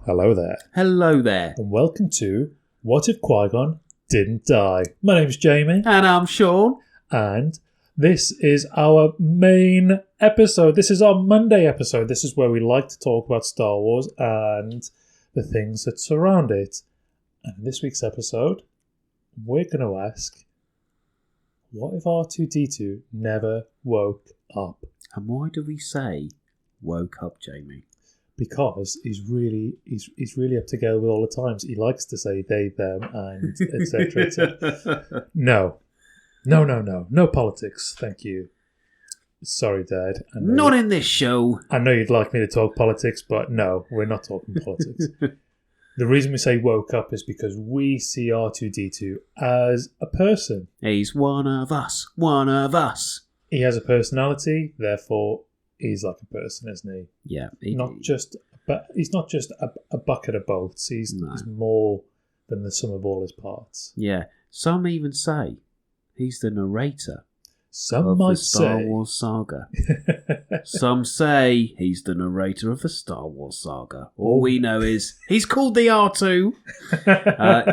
Hello there. Hello there. And welcome to What If Qui-Gon Didn't Die? My name's Jamie. And I'm Shaun. And this is our main episode. This is our Monday episode. This is where we like to talk about Star Wars and the things that surround it. And in this week's episode, we're going to ask, what if R2-D2 never woke up? And why do we say woke up, Jamie? Because he's really up together with all the times. He likes to say they, them, and etc. etc. No politics. Thank you. Sorry, Dad. Not in this show. I know you'd like me to talk politics, but no, we're not talking politics. The reason we say woke up is because we see R2-D2 as a person. He's one of us. One of us. He has a personality, therefore he's like a person, isn't he? Yeah. He's not just a bucket of bolts. He's more than the sum of all his parts. Yeah. Some even say he's the narrator. Some might say Star Wars saga. Some say he's the narrator of the Star Wars saga. All we know is he's called the R2.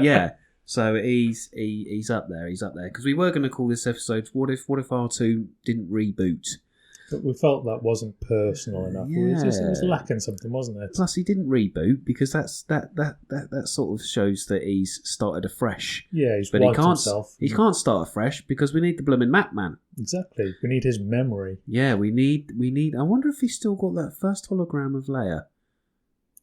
Yeah. So he's up there. He's up there because we were going to call this episode "What if R2 didn't reboot?" But we felt that wasn't personal enough. Yeah. It was lacking something, wasn't it? Plus, he didn't reboot because that sort of shows that he's started afresh. Yeah, he's but wiped himself. He can't start afresh because we need the blooming map man. Exactly. We need his memory. Yeah, we need. I wonder if he's still got that first hologram of Leia.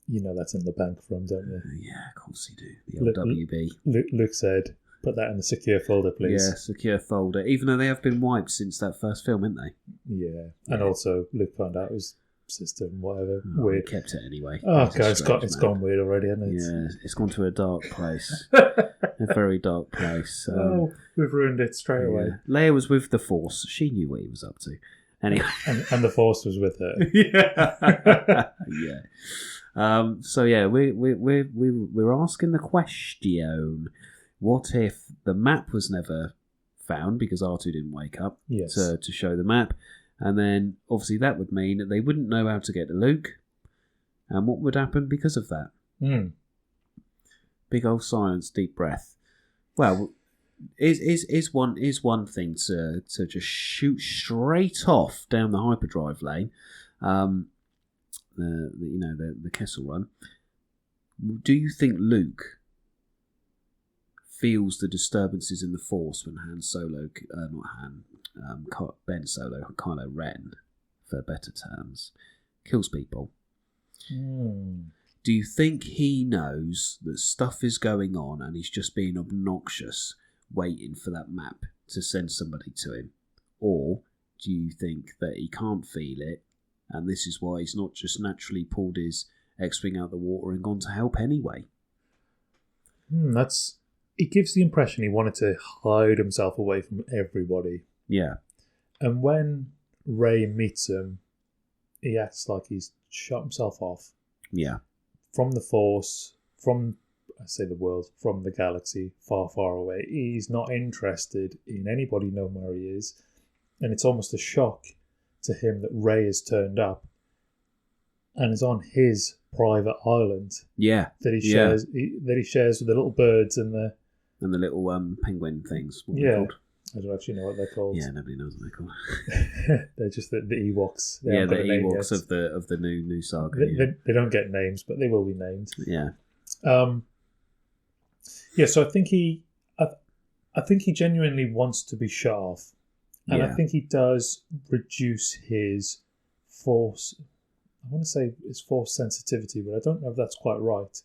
You know that's in the bank for him, don't you? Yeah, of course you do. The old WB. Luke said, "Put that in the secure folder, please." Yeah, secure folder. Even though they have been wiped since that first film, haven't they? Yeah. And also Luke found out his sister and whatever. Weird. Kept it anyway. Oh god, it's gone weird already, hasn't it? Yeah, it's gone to a dark place. A very dark place. We've ruined it straight away. Leia was with the Force. She knew what he was up to. Anyway, and the Force was with her. Yeah. Yeah. So yeah, we're asking the question: what if the map was never found because R2 didn't wake up to show the map, and then obviously that would mean that they wouldn't know how to get to Luke, and what would happen because of that? Big old silence, deep breath. Well, is one thing to just shoot straight off down the hyperdrive lane. The Kessel Run. Do you think Luke feels the disturbances in the Force when Ben Solo, Kylo Ren, for better terms, kills people? Do you think he knows that stuff is going on and he's just being obnoxious, waiting for that map to send somebody to him? Or do you think that he can't feel it, and this is why he's not just naturally pulled his X-Wing out the water and gone to help anyway? It gives the impression he wanted to hide himself away from everybody. Yeah. And when Rey meets him, he acts like he's shut himself off. Yeah. From the Force, from the galaxy, far, far away. He's not interested in anybody knowing where he is. And it's almost a shock to him that Rey has turned up and is on his private island. Yeah. That he shares with the little birds and the little penguin things. What are they called? I don't actually know what they're called. Yeah, nobody knows what they're called. They're just the Ewoks. The Ewoks of the new saga. They don't get names, but they will be named. Yeah. So I think he genuinely wants to be shut off. And I think he does reduce his Force. I want to say his Force sensitivity, but I don't know if that's quite right.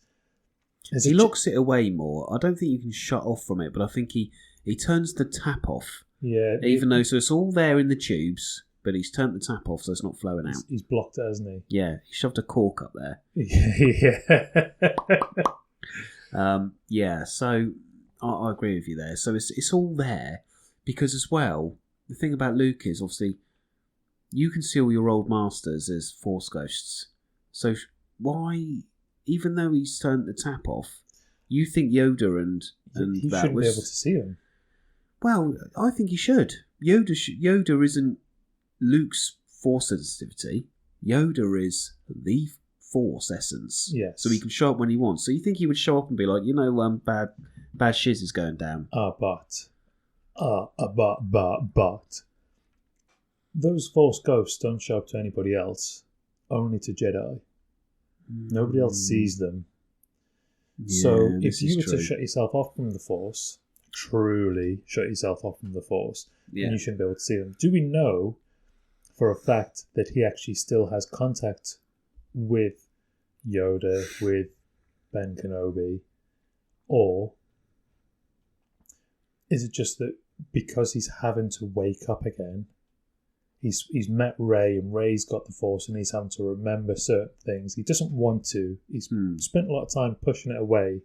He locks it away more. I don't think you can shut off from it, but I think he turns the tap off. Yeah. Even though it's all there in the tubes, but he's turned the tap off so it's not flowing out. He's blocked it, hasn't he? Yeah. He shoved a cork up there. Yeah. So I agree with you there. So it's all there because as well, the thing about Luke is obviously you can see all your old masters as Force ghosts. So why, even though he's turned the tap off, you think Yoda and he that shouldn't was be able to see him? Well, I think he should. Yoda isn't Luke's Force sensitivity. Yoda is the Force essence. Yes. So he can show up when he wants. So you think he would show up and be like, bad shiz is going down. But those Force ghosts don't show up to anybody else, only to Jedi. Nobody else sees them. Yeah, so if you were true. to shut yourself off from the Force, truly shut yourself off from the Force, then you shouldn't be able to see them. Do we know for a fact that he actually still has contact with Yoda, with Ben Kenobi, or is it just that because he's having to wake up again, he's met Rey and Rey's got the Force and he's having to remember certain things. He doesn't want to. He's spent a lot of time pushing it away,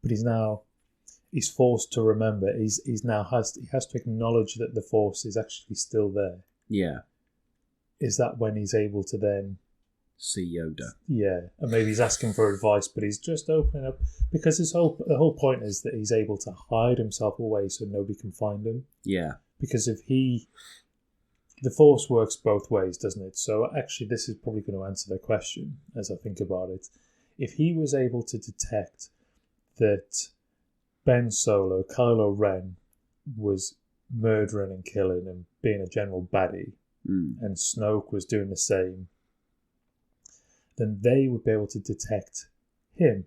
but he's forced to remember. He has to acknowledge that the Force is actually still there. Yeah. Is that when he's able to then see Yoda? Yeah, and maybe he's asking for advice, but he's just opening up because the whole point is that he's able to hide himself away so nobody can find him. Yeah. Because the Force works both ways, doesn't it? So actually, this is probably going to answer the question as I think about it. If he was able to detect that Ben Solo, Kylo Ren, was murdering and killing and being a general baddie, and Snoke was doing the same, then they would be able to detect him.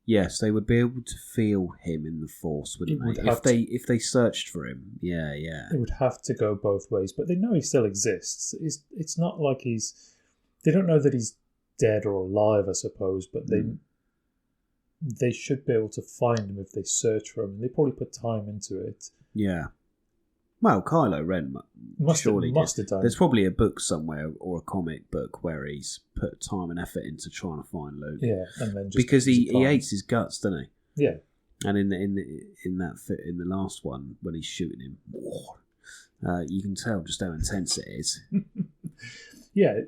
Yes, they would be able to feel him in the Force, wouldn't they? If they searched for him, yeah. It would have to go both ways, but they know he still exists. It's not like they don't know that he's dead or alive, I suppose, but they should be able to find him if they search for him. They probably put time into it. Yeah. Well, Kylo Ren must have done. There's probably a book somewhere or a comic book where he's put time and effort into trying to find Luke. Yeah, and then just because he hates his guts, doesn't he? Yeah. And in the last one when he's shooting him, you can tell just how intense it is. Yeah,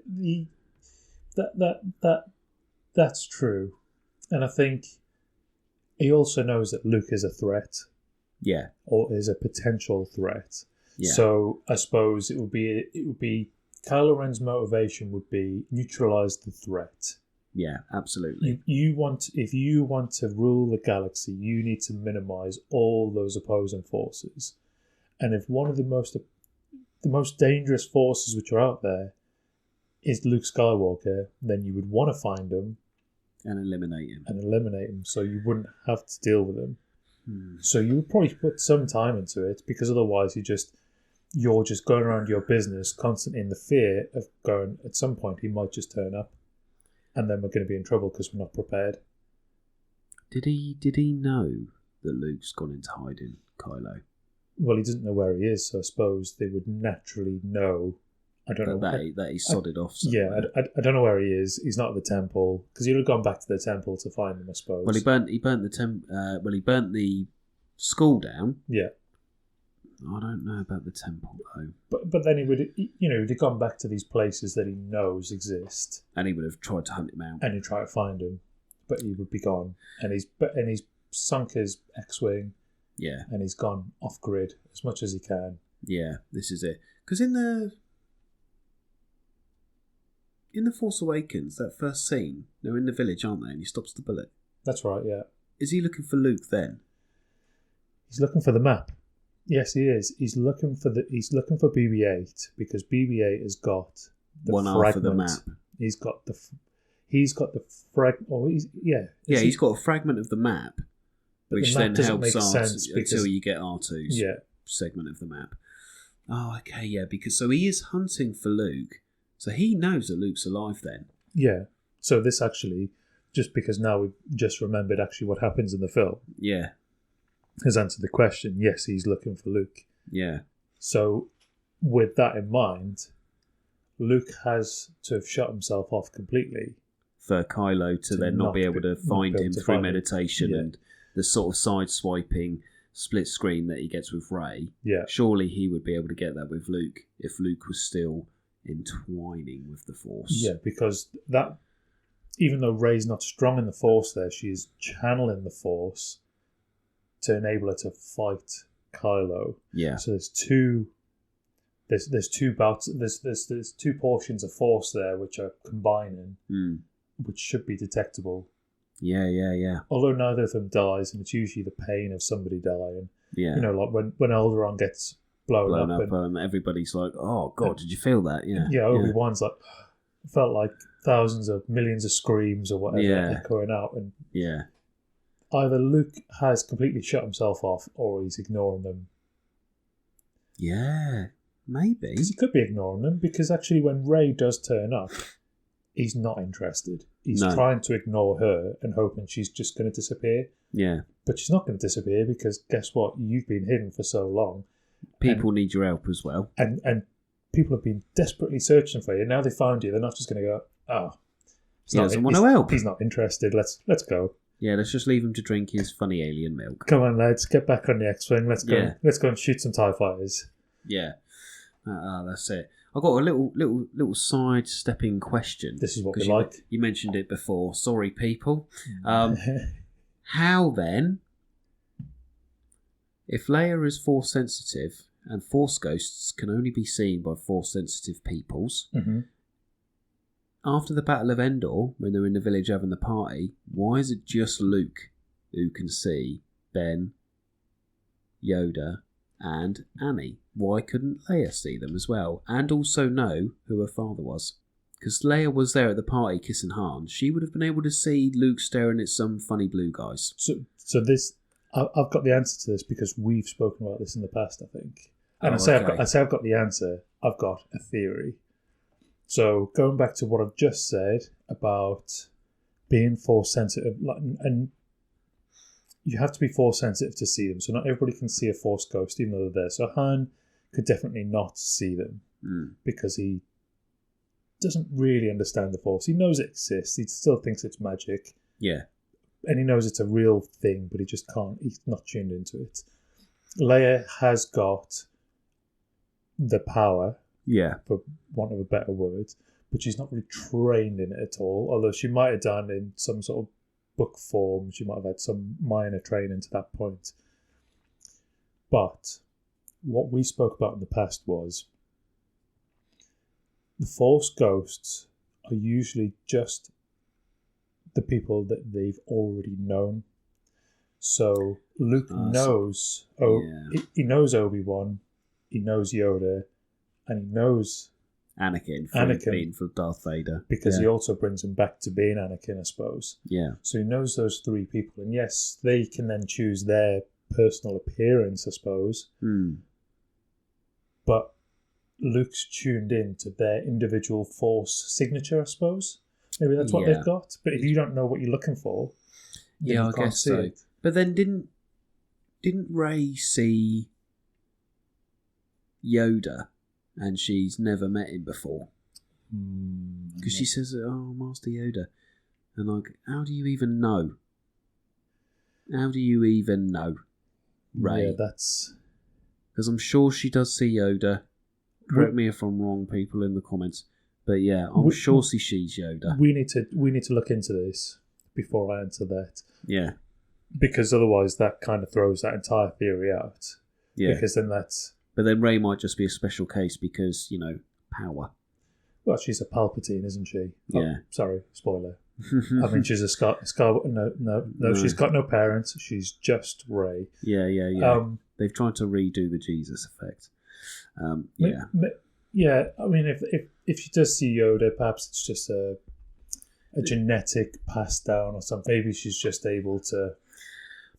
that's true, and I think he also knows that Luke is a threat. Yeah. Or is a potential threat. Yeah. So I suppose it would be Kylo Ren's motivation would be neutralize the threat. Yeah, absolutely. If you want to rule the galaxy, you need to minimize all those opposing forces. And if one of the most dangerous forces which are out there is Luke Skywalker, then you would want to find him and eliminate him. So you wouldn't have to deal with him. So you would probably put some time into it, because otherwise you're just going around your business constantly in the fear of going, at some point he might just turn up and then we're going to be in trouble because we're not prepared. Did he know that Luke's gone into hiding, Kylo? Well, he doesn't know where he is, so I suppose they would naturally know. I don't know that he sodded off somewhere. Yeah, I don't know where he is. He's not at the temple, because he'd have gone back to the temple to find him, I suppose. Well, he burnt the school down. Yeah. I don't know about the temple though. But then he'd have gone back to these places that he knows exist, and he would have tried to hunt him out, and he'd try to find him, but he would be gone, and he's sunk his X-wing. Yeah. And he's gone off grid as much as he can. Yeah, this is it. Because in the Force Awakens, that first scene, they're in the village, aren't they? And he stops the bullet. That's right, yeah. Is he looking for Luke then? He's looking for the map. Yes, he is. He's looking for BB-8 because BB-8 has got the one fragment. half of the map. He's got the fragment. Oh, he's got a fragment of the map, which the map then helps sense until you get R2's segment of the map. Oh, okay, yeah, because so he is hunting for Luke. So he knows that Luke's alive then. Yeah. So this actually, just because now we've just remembered actually what happens in the film. Yeah. Has answered the question. Yes, he's looking for Luke. Yeah. So with that in mind, Luke has to have shut himself off completely. For Kylo to then not be able to find him through meditation and the sort of side-swiping split screen that he gets with Rey. Yeah. Surely he would be able to get that with Luke if Luke was still entwining with the Force. Yeah, because that, even though Rey's not strong in the Force there, she's channeling the Force to enable her to fight Kylo. Yeah. So there's two there's two bouts. There's two portions of force there which are combining, which should be detectable. Yeah. Although neither of them dies, and it's usually the pain of somebody dying. Yeah. You know, like when Alderaan gets blown up and everybody's like, "Oh God, did you feel that?" Yeah. Yeah, Obi-Wan's like, felt like thousands of millions of screams or whatever echoing out, and either Luke has completely shut himself off or he's ignoring them. Yeah, maybe. Because he could be ignoring them, because actually when Rey does turn up, he's not interested. He's trying to ignore her and hoping she's just going to disappear. Yeah. But she's not going to disappear, because guess what? You've been hidden for so long. People need your help as well. And people have been desperately searching for you. Now they found you. They're not just going to go, oh, he doesn't want to help. He's not interested. Let's go. Yeah, let's just leave him to drink his funny alien milk. Come on, lads, get back on the X-Wing. Let's go. Let's go and shoot some TIE fighters. Yeah, that's it. I've got a little sidestepping question. This is what we like. You mentioned it before. Sorry, people. How then, if Leia is Force sensitive and Force ghosts can only be seen by Force sensitive peoples? Mm-hmm. After the Battle of Endor, when they're in the village having the party, why is it just Luke who can see Ben, Yoda, and Annie? Why couldn't Leia see them as well? And also know who her father was? Because Leia was there at the party kissing Han. She would have been able to see Luke staring at some funny blue guys. So this, I've got the answer to this, because we've spoken about this in the past, I think. And I say I've got the answer. I've got a theory. So going back to what I've just said about being Force sensitive, and you have to be Force sensitive to see them. So not everybody can see a Force ghost, even though they're there. So Han could definitely not see them because he doesn't really understand the Force. He knows it exists. He still thinks it's magic. Yeah. And he knows it's a real thing, but he just can't. He's not tuned into it. Leia has got the power. Yeah. For want of a better word, but she's not really trained in it at all, although she might have done in some sort of book form. She might have had some minor training to that point. But what we spoke about in the past was the Force ghosts are usually just the people that they've already known. So Luke knows he knows Obi-Wan, he knows Yoda, and he knows Anakin being for Darth Vader. Because he also brings him back to being Anakin, I suppose. Yeah. So he knows those three people. And yes, they can then choose their personal appearance, I suppose. But Luke's tuned in to their individual Force signature, I suppose. Maybe that's what they've got. But if you don't know what you're looking for, then you can't see it. But then didn't Rey see Yoda? And she's never met him before. Because she says, "Oh, Master Yoda." And like, how do you even know? How do you even know, Rey? Yeah, that's... Because I'm sure she does see Yoda. Correct me if I'm wrong, people in the comments. But yeah, I'm sure she sees Yoda. We need to look into this before I answer that. Yeah. Because otherwise that kind of throws that entire theory out. Yeah. Because then that's... But then Rey might just be a special case because, power. Well, she's a Palpatine, isn't she? Yeah. Oh, sorry, spoiler. I mean, she's a Scar. No, she's got no parents. She's just Rey. Yeah. They've tried to redo the Jesus effect. Yeah, I mean, if she does see Yoda, perhaps it's just a genetic pass down or something. Maybe she's just able to...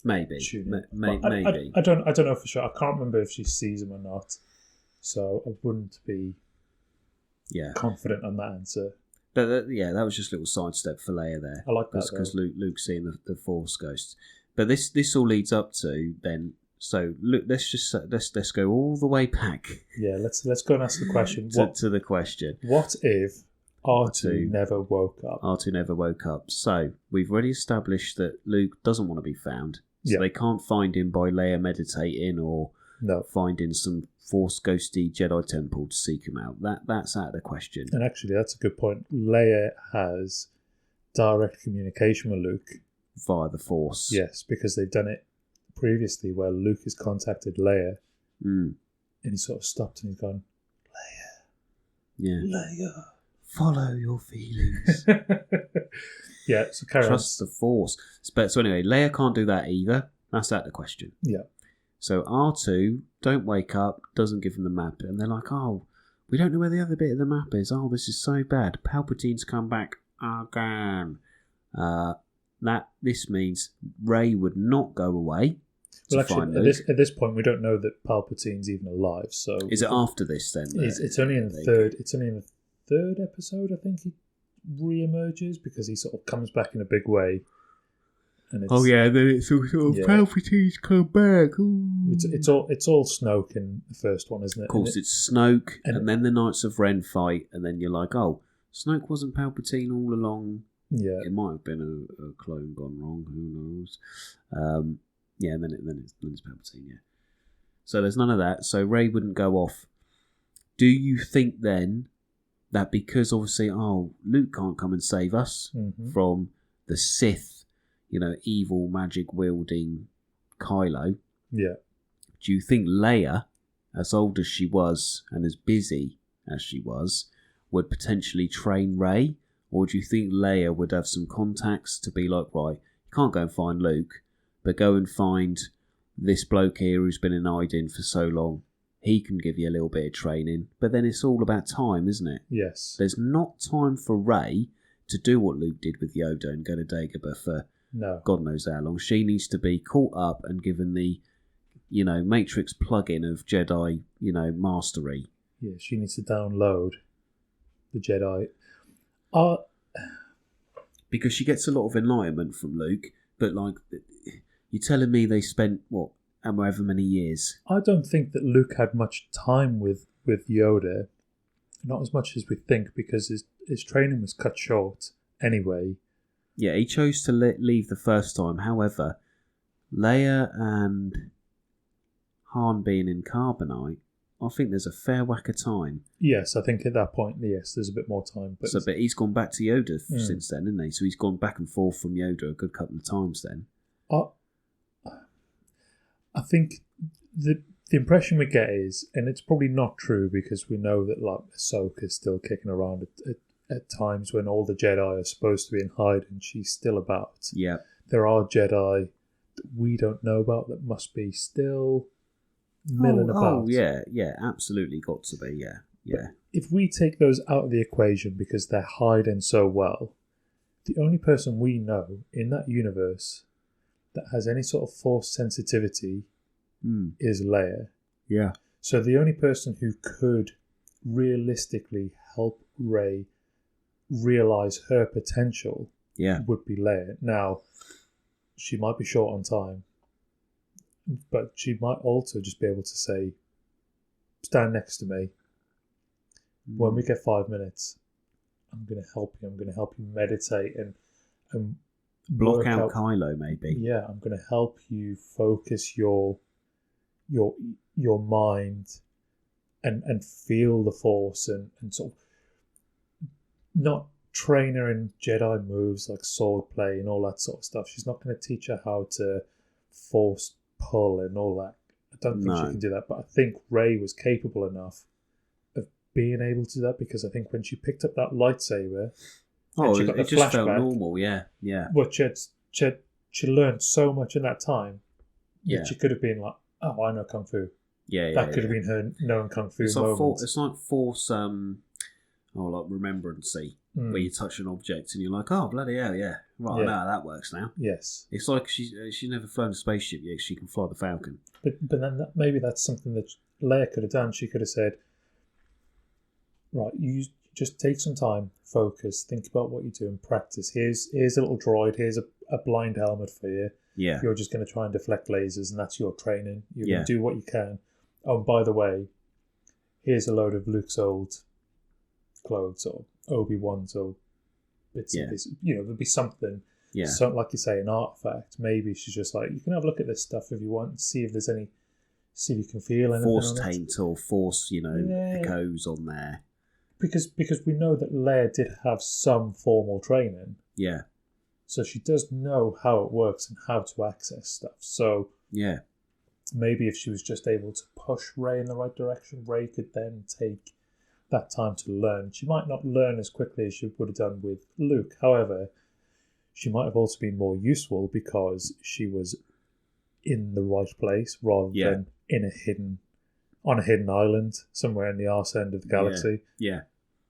Maybe. Maybe. I don't know for sure. I can't remember if she sees him or not. So I wouldn't be confident on that answer. But that was just a little sidestep for Leia there. I like that because Luke's seeing the Force ghosts. But this all leads up to then. So look, let's go all the way back. Yeah, let's go and ask the question. to the question. What if R2 never woke up? R2 never woke up. So we've already established that Luke doesn't want to be found. So they can't find him by Leia meditating or finding some Force ghosty Jedi temple to seek him out. That's out of the question. And actually, that's a good point. Leia has direct communication with Luke via the Force. Yes, because they've done it previously where Luke has contacted Leia and he sort of stopped and he's gone, Yeah. Leia. Follow your feelings. Yeah, so carry on. Trust the Force. So anyway, Leia can't do that either. That's out of the question. Yeah. So R2 don't wake up, doesn't give them the map, and they're like, oh, we don't know where the other bit of the map is. Oh, this is so bad. Palpatine's come back again. This means Rey would not go away. Well, actually, at this point, we don't know that Palpatine's even alive. So is it after this then? It's only in the third. It's only in the third episode, I think, he re-emerges because he sort of comes back in a big way. And it's, then it's sort of Palpatine's come back. Ooh. It's all Snoke in the first one, isn't it? Of course, it's Snoke, and then the Knights of Ren fight, and then you're like, oh, Snoke wasn't Palpatine all along. Yeah, it might have been a clone gone wrong. Who knows? And then it's Palpatine. Yeah. So there's none of that. So Rey wouldn't go off. Do you think then that because obviously, Luke can't come and save us from the Sith, evil magic wielding Kylo? Yeah. Do you think Leia, as old as she was and as busy as she was, would potentially train Rey? Or do you think Leia would have some contacts to be like, right, you can't go and find Luke, but go and find this bloke here who's been in hiding for so long. He can give you a little bit of training. But then it's all about time, isn't it? Yes. There's not time for Rey to do what Luke did with Yoda and go to Dagobah for God knows how long. She needs to be caught up and given the, Matrix plug-in of Jedi, mastery. Yeah, she needs to download the Jedi. Because she gets a lot of enlightenment from Luke, but you're telling me they spent however many years? I don't think that Luke had much time with Yoda, not as much as we think, because his training was cut short anyway. Yeah, he chose to leave the first time. However, Leia and Han being in Carbonite, I think there's a fair whack of time. Yes, I think at that point, yes, there's a bit more time. But he's gone back to Yoda since then, hasn't he? So he's gone back and forth from Yoda a good couple of times then. I think the impression we get is, and it's probably not true because we know that Ahsoka is still kicking around at times when all the Jedi are supposed to be in hiding. She's still about. Yeah. There are Jedi that we don't know about that must be still milling about. Oh, yeah, absolutely got to be, yeah. But if we take those out of the equation because they're hiding so well, the only person we know in that universe that has any sort of force sensitivity is Leia. Yeah. So the only person who could realistically help Rey realise her potential would be Leia. Now, she might be short on time, but she might also just be able to say, stand next to me. When we get 5 minutes, I'm going to help you. I'm going to help you meditate and block out Kylo, maybe. Yeah, I'm going to help you focus your mind and feel the Force and sort of not train her in Jedi moves like sword play and all that sort of stuff. She's not going to teach her how to force pull and all that. I don't think she can do that, but I think Rey was capable enough of being able to do that because I think when she picked up that lightsaber, it just felt normal, yeah. But she learned so much in that time that she could have been like, oh, I know Kung Fu. Yeah, that could have been her knowing Kung Fu moment. It's like Force, like remembrancy, where you touch an object and you're like, oh, bloody hell, yeah. Right, I know how that works now. Yes. It's like she's never flown a spaceship yet. She can fly the Falcon. But then maybe that's something that Leia could have done. She could have said, right, you just take some time, focus, think about what you do and practice. Here's a little droid. Here's a blind helmet for you. Yeah. You're just going to try and deflect lasers and that's your training. You're going to do what you can. Oh, and by the way, here's a load of Luke's old clothes or Obi-Wan's old bits and pieces. There'd be something. Yeah. So, like you say, an artifact. Maybe she's just like, you can have a look at this stuff if you want and see if there's any, see if you can feel anything. Force taint or force, echoes on there. Because we know that Leia did have some formal training. Yeah. So she does know how it works and how to access stuff. So maybe if she was just able to push Rey in the right direction, Rey could then take that time to learn. She might not learn as quickly as she would have done with Luke. However, she might have also been more useful because she was in the right place rather than on a hidden island somewhere in the arse end of the galaxy. Yeah.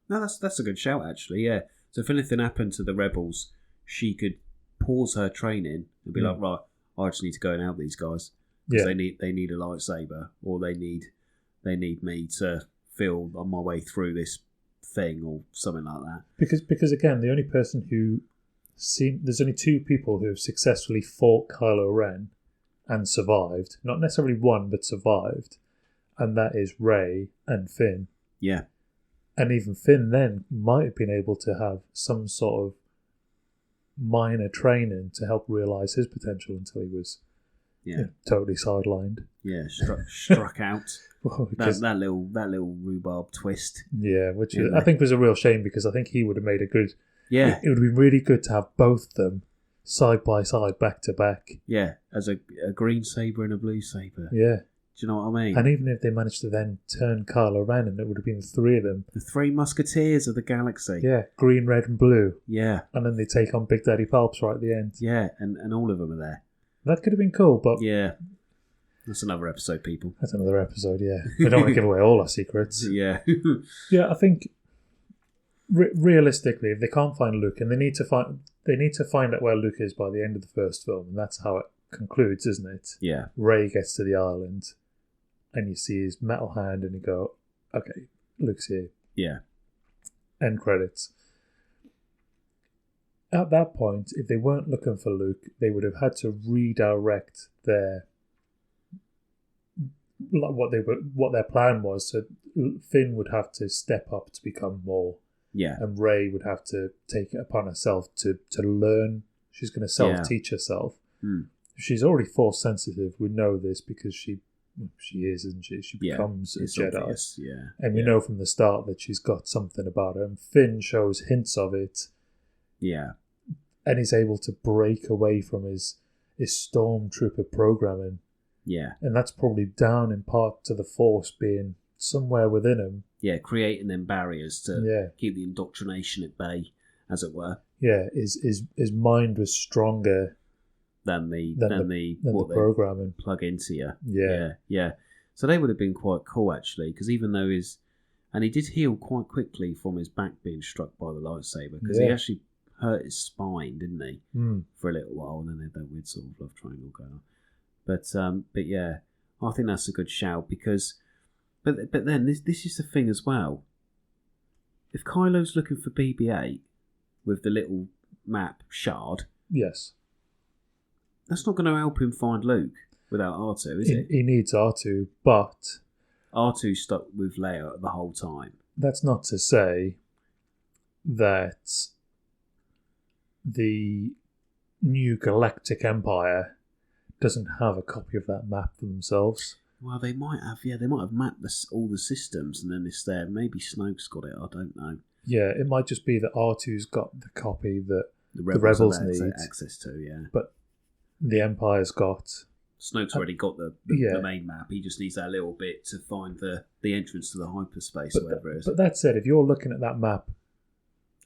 No, that's a good shout, actually, yeah. So if anything happened to the rebels, she could pause her training and be like, right, I just need to go and help these guys. Because they need a lightsaber, or they need me to feel on my way through this thing or something like that. Because again, the only person there's only two people who have successfully fought Kylo Ren and survived. Not necessarily one, but survived. And that is Rey and Finn. Yeah. And even Finn then might have been able to have some sort of minor training to help realise his potential until he was totally sidelined. Yeah, struck out. Well, that little rhubarb twist. Yeah, I think was a real shame, because I think he would have made a good... Yeah. It would have been really good to have both of them side by side, back to back. Yeah, as a green saber and a blue saber. Yeah. Do you know what I mean? And even if they managed to then turn Kylo Ren, and it would have been the three of them. The three musketeers of the galaxy. Yeah, green, red and blue. Yeah. And then they take on Big Daddy Palps right at the end. Yeah, and all of them are there. That could have been cool, but... Yeah. That's another episode, people. That's another episode, yeah. We don't want to give away all our secrets. Yeah. Yeah, I think... realistically, if they can't find Luke, and they need to find out where Luke is by the end of the first film, and that's how it concludes, isn't it? Yeah. Rey gets to the island, and you see his metal hand, and you go, okay, Luke's here. Yeah. End credits. At that point, if they weren't looking for Luke, they would have had to redirect what their plan was. So Finn would have to step up to become more. Yeah. And Rey would have to take it upon herself to learn. She's going to self-teach herself. Mm. She's already Force sensitive. We know this because she is, isn't she? She becomes a Jedi. Obvious. Yeah. And we know from the start that she's got something about her. And Finn shows hints of it. Yeah. And he's able to break away from his stormtrooper programming. Yeah. And that's probably down in part to the Force being somewhere within him. Yeah, creating them barriers to keep the indoctrination at bay, as it were. Yeah, his mind was stronger than the programming. Plug into you. Yeah. So they would have been quite cool, actually, because even though and he did heal quite quickly from his back being struck by the lightsaber, because he actually hurt his spine, didn't he, for a little while, and then they had that weird sort of love triangle going on. But yeah, I think that's a good shout, because, but then this is the thing as well. If Kylo's looking for BB-8 with the little map shard, yes, that's not going to help him find Luke without R2, is it? He needs R2, but R2 stuck with Leia the whole time. That's not to say that the new Galactic Empire doesn't have a copy of that map for themselves. Well, they might have. Yeah, they might have mapped all the systems, and then it's there. Maybe Snoke's got it. I don't know. Yeah, it might just be that R2's got the copy that the Rebels need access to. Yeah, but the Empire's got. Snoke's already got the main map. He just needs that little bit to find the entrance to the hyperspace, or whatever it is. But that said, if you're looking at that map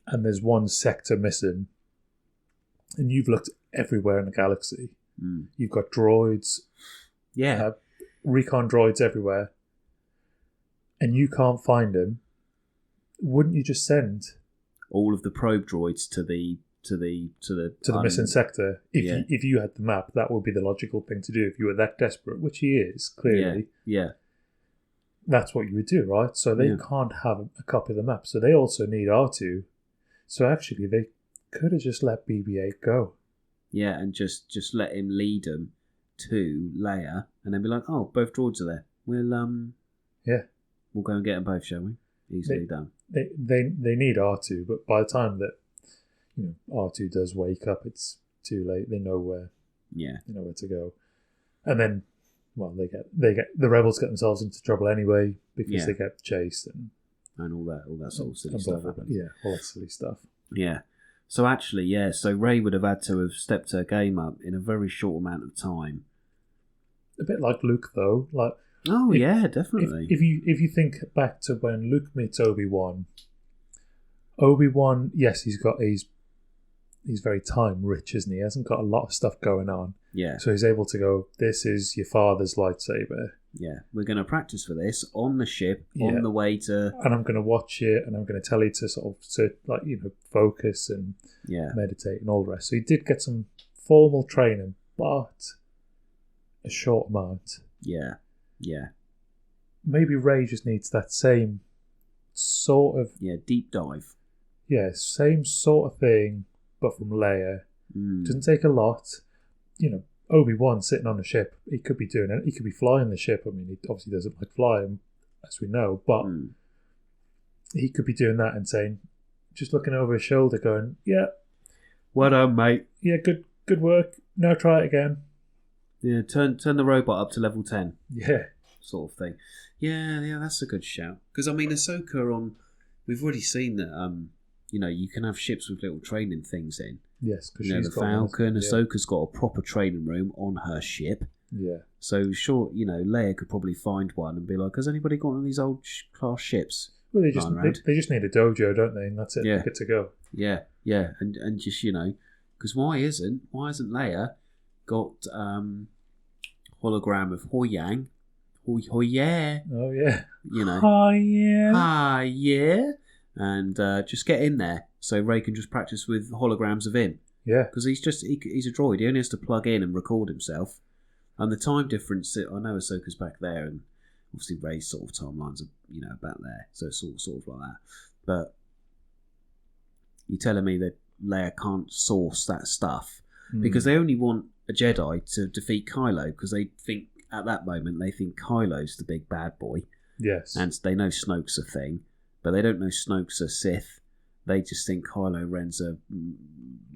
and there's one sector missing, and you've looked everywhere in the galaxy, you've got droids, recon droids everywhere, and you can't find them, wouldn't you just send all of the probe droids to the missing sector? If you had the map, that would be the logical thing to do. If you were that desperate, which he is clearly, that's what you would do, right? So they can't have a copy of the map, so they also need R2. So actually, they could have just let BB-8 go. Yeah, and just let him lead them to Leia, and then be like, "Oh, both droids are there. We'll go and get them both, shall we?" Easily done. They need R2, but by the time that R2 does wake up, it's too late. They know where to go, and then they get the rebels get themselves into trouble anyway because they get chased and all that sort of silly stuff happens. Yeah, all that silly stuff. Yeah. So actually, so Rey would have had to have stepped her game up in a very short amount of time. A bit like Luke, though. Like Oh yeah, definitely. If you think back to when Luke meets Obi-Wan, yes, he's very time rich, isn't he? He hasn't got a lot of stuff going on. Yeah. So he's able to go, this is your father's lightsaber. Yeah. We're going to practice for this on the ship, on the way to... And I'm going to watch it, and I'm going to tell you to sort of, focus and meditate and all the rest. So he did get some formal training, but a short amount. Yeah. Yeah. Maybe Rey just needs that same sort of... Yeah, deep dive. Yeah, same sort of thing, but from Leia. Doesn't take a lot. Obi-Wan sitting on the ship, he could be doing it. He could be flying the ship. I mean, he obviously doesn't like flying, as we know, but he could be doing that and saying, just looking over his shoulder going, yeah. Well done, mate. Yeah, good work. Now try it again. Yeah, turn the robot up to level 10. Yeah. Sort of thing. Yeah, that's a good shout. Because, I mean, Ahsoka we've already seen that, you can have ships with little training things in. Yes, because she's the Falcon. Ahsoka's got a proper training room on her ship. Yeah. So sure, Leia could probably find one and be like, "Has anybody got one of these old class ships?" Well, they just need a dojo, don't they? And that's it. Yeah. They're good to go. Yeah, and just because why isn't Leia got hologram of Hoi Yang? Hoi yeah. Oh yeah. Hi yeah. Hi yeah. And just get in there so Rey can just practice with holograms of him. Yeah. Because he's a droid. He only has to plug in and record himself. And the time difference, I know Ahsoka's back there, and obviously Rey's sort of timelines are, about there. So it's sort of like that. But you're telling me that Leia can't source that stuff because they only want a Jedi to defeat Kylo because they think, at that moment, Kylo's the big bad boy. Yes. And they know Snoke's a thing. But they don't know Snoke's a Sith. They just think Kylo Ren's a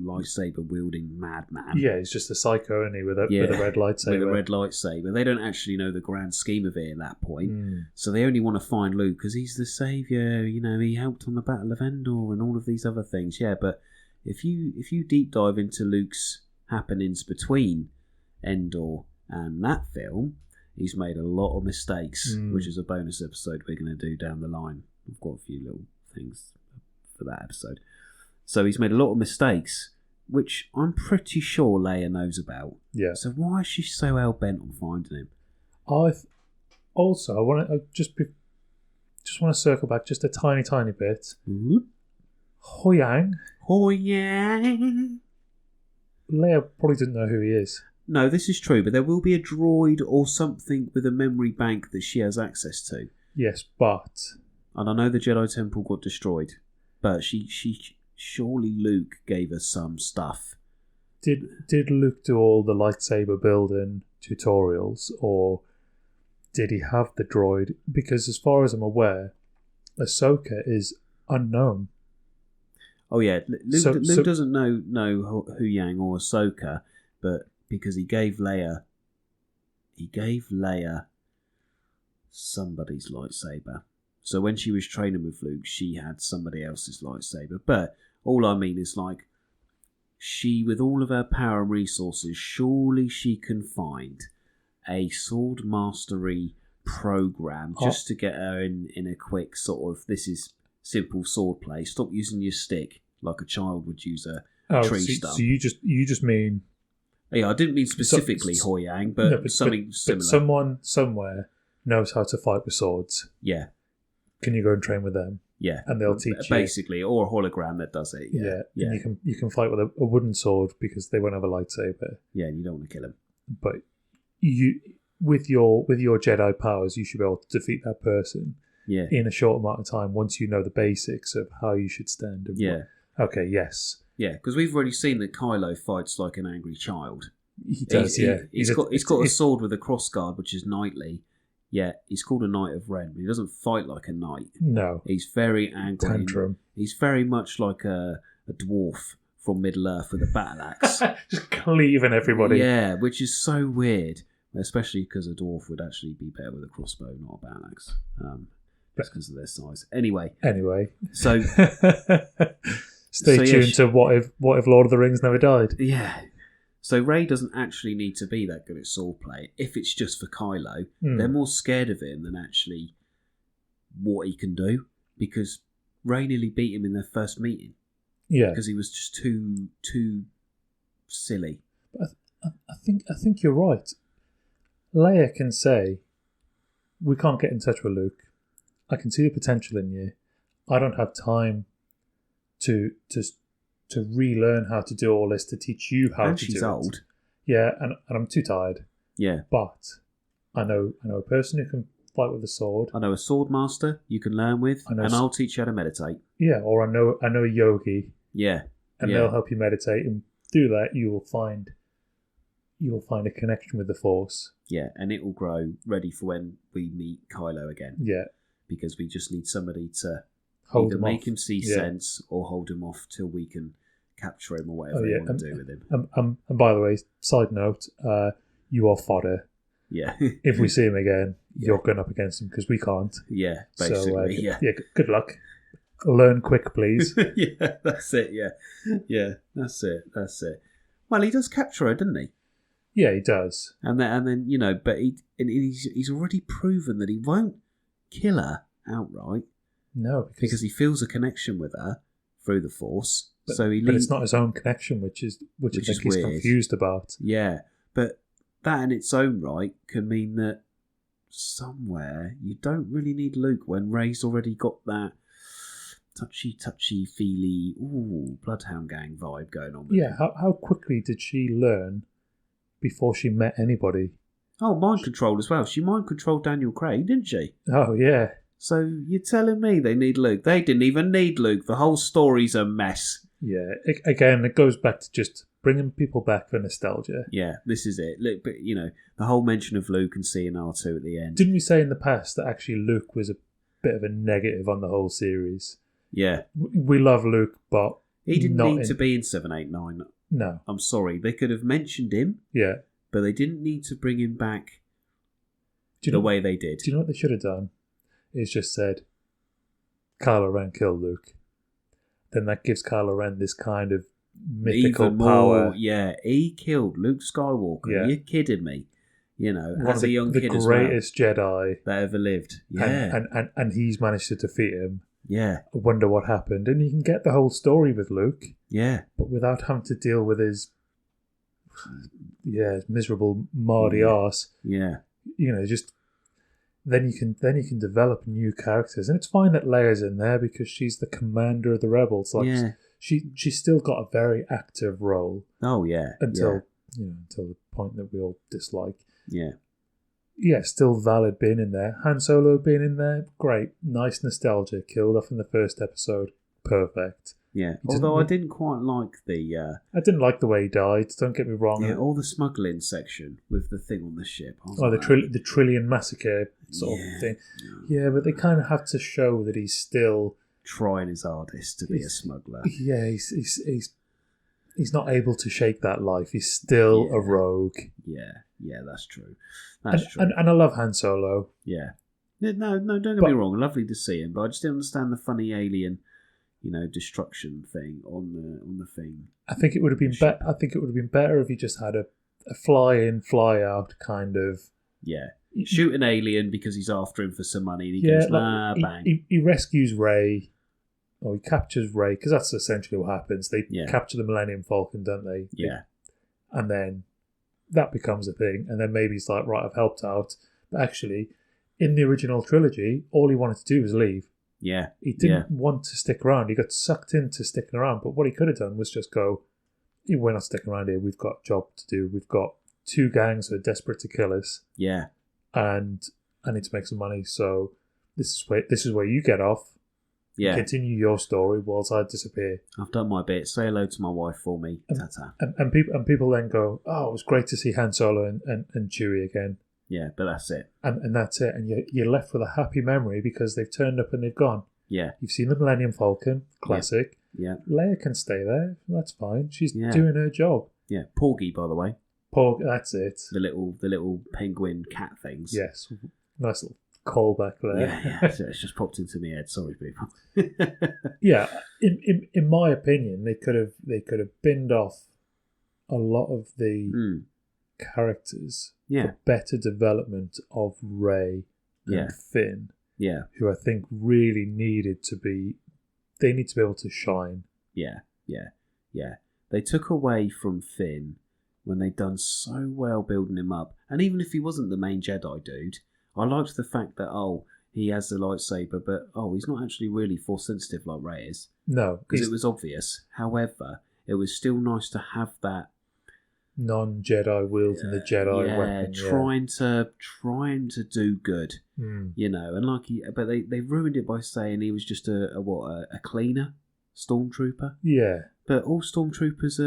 lightsaber-wielding madman. Yeah, he's just a psycho, isn't he, with a red lightsaber. With a red lightsaber. They don't actually know the grand scheme of it at that point. So they only want to find Luke because he's the saviour. He helped on the Battle of Endor and all of these other things. Yeah, but if you deep dive into Luke's happenings between Endor and that film, he's made a lot of mistakes, which is a bonus episode we're going to do down the line. We've got a few little things for that episode. So he's made a lot of mistakes, which I'm pretty sure Leia knows about. Yeah. So why is she so hell-bent on finding him? I want to just want to circle back just a tiny bit. Hoi Yang. Leia probably didn't know who he is. No, this is true, but there will be a droid or something with a memory bank that she has access to. Yes, but... And I know the Jedi Temple got destroyed, but she surely Luke gave us some stuff. Did Luke do all the lightsaber building tutorials, or did he have the droid? Because as far as I'm aware, Ahsoka is unknown. Oh yeah, Luke doesn't know Hu Yang or Ahsoka, but because he gave Leia somebody's lightsaber. So when she was training with Luke, she had somebody else's lightsaber. But all I mean is, she, with all of her power and resources, surely she can find a sword mastery program just to get her in a quick sort of, this is simple sword play. Stop using your stick like a child would use a tree stump. So you just mean... Yeah, I didn't mean specifically Hoi Yang, but something similar. But someone somewhere knows how to fight with swords. Yeah. Can you go and train with them? Yeah. And they'll teach you. Basically, or a hologram that does it. Yeah. And you can fight with a wooden sword because they won't have a lightsaber. Yeah, and you don't want to kill them. But you, with your Jedi powers, you should be able to defeat that person in a short amount of time once you know the basics of how you should stand. Okay, yes. Yeah, because we've already seen that Kylo fights like an angry child. He does, He's got a sword with a crossguard, which is knightly. Yeah, he's called a Knight of Ren, but he doesn't fight like a knight. No. He's very angry. Tantrum. He's very much like a dwarf from Middle-earth with a battle axe. Just cleaving everybody. Yeah, which is so weird, especially because a dwarf would actually be better with a crossbow, not a battle axe, just because of their size. Anyway. So... Stay tuned to what if Lord of the Rings never died. Yeah. So Rey doesn't actually need to be that good at swordplay. If it's just for Kylo, they're more scared of him than actually what he can do, because Rey nearly beat him in their first meeting. Yeah, because he was just too silly. But I think you're right. Leia can say, "We can't get in touch with Luke. I can see the potential in you. I don't have time to relearn how to do all this, to teach you how And to she's do old. it. Yeah, and I'm too tired. Yeah. But I know a person who can fight with a sword. I know a sword master you can learn with, and I'll teach you how to meditate. Yeah, or I know a yogi. Yeah. And they'll help you meditate, and through that you will find a connection with the Force. Yeah, and it will grow ready for when we meet Kylo again. Yeah. Because we just need somebody to Hold either him make off. him see sense or hold him off till we can capture him or whatever we want to do with him. And by the way, side note, you are fodder. Yeah. If we see him again, you're going up against him because we can't. Yeah, basically. So, good luck. Learn quick, please. Yeah, that's it. Yeah, that's it. Well, he does capture her, doesn't he? Yeah, he does. And then but he's already proven that he won't kill her outright. No, because he feels a connection with her through the Force. But it's not his own connection, which I think he's weird. confused about. Yeah, but that in its own right can mean that somewhere you don't really need Luke when Rey's already got that touchy feely Bloodhound Gang vibe going on with him. How quickly did she learn before she met anybody? Oh, mind control as well. She mind controlled Daniel Craig, didn't she? Oh yeah. So you're telling me they need Luke? They didn't even need Luke. The whole story's a mess. Yeah. Again, it goes back to just bringing people back for nostalgia. Yeah, this is it. Look, but the whole mention of Luke and seeing R2 at the end. Didn't we say in the past that actually Luke was a bit of a negative on the whole series? Yeah. We love Luke, but he didn't need to be in 7, 8, 9. No. I'm sorry. They could have mentioned him. Yeah. But they didn't need to bring him back way they did. Do you know what they should have done? It's just said, Kylo Ren killed Luke. Then that gives Kylo Ren this kind of mythical power. Yeah, he killed Luke Skywalker. Yeah. You're kidding me. One as a young kid as well. The greatest Jedi that ever lived. Yeah. And he's managed to defeat him. Yeah. I wonder what happened. And you can get the whole story with Luke. Yeah. But without having to deal with his miserable Mardy arse. Yeah. Just then you can develop new characters. And it's fine that Leia's in there because she's the commander of the rebels. She's still got a very active role. Oh yeah. Until the point that we all dislike. Yeah. Yeah, still valid being in there. Han Solo being in there, great. Nice nostalgia. Killed off in the first episode. Perfect. Yeah. Although I didn't quite like the... I didn't like the way he died, don't get me wrong. Yeah, all the smuggling section with the thing on the ship. The Trillion Massacre sort of thing. Yeah, but they kind of have to show that he's still... trying his hardest to be a smuggler. Yeah, he's not able to shake that life. He's still a rogue. Yeah, that's true. And I love Han Solo. Yeah. No, don't get me wrong. Lovely to see him, but I just didn't understand the funny alien, destruction thing on the thing. I think it would have been better. I think it would have been better if he just had a fly in, fly out kind of. Yeah. Shoot an alien because he's after him for some money, and he goes bang. He rescues Rey. Or he captures Rey, because that's essentially what happens. They capture the Millennium Falcon, don't they? Yeah. And then that becomes a thing. And then maybe he's like, right, I've helped out. But actually, in the original trilogy, all he wanted to do was leave. Yeah. He didn't want to stick around. He got sucked into sticking around. But what he could have done was just go, we're not sticking around here. We've got a job to do. We've got 2 gangs who are desperate to kill us. Yeah. And I need to make some money. So this is where you get off. Yeah. Continue your story whilst I disappear. I've done my bit. Say hello to my wife for me. Ta-ta. And people then go, oh, it was great to see Han Solo and Chewie again. Yeah, but that's it. And that's it. And you're left with a happy memory because they've turned up and they've gone. Yeah. You've seen the Millennium Falcon, classic. Yeah. Leia can stay there. That's fine. She's doing her job. Yeah. Porgy, by the way. That's it. The little penguin cat things. Yes. Nice little callback there. Yeah. It's just popped into my head. Sorry, people. Yeah. In my opinion, they could have binned off a lot of the characters for better development of Rey and Finn. Yeah. Who I think really needed to be... They need to be able to shine. Yeah. They took away from Finn when they'd done so well building him up. And even if he wasn't the main Jedi dude, I liked the fact that, he has the lightsaber, but, he's not actually really Force sensitive like Rey is. No. Because it was obvious. However, it was still nice to have that non-Jedi wielding the Jedi weapon. Trying to do good. You know, and but they ruined it by saying he was just a cleaner stormtrooper. Yeah. But all stormtroopers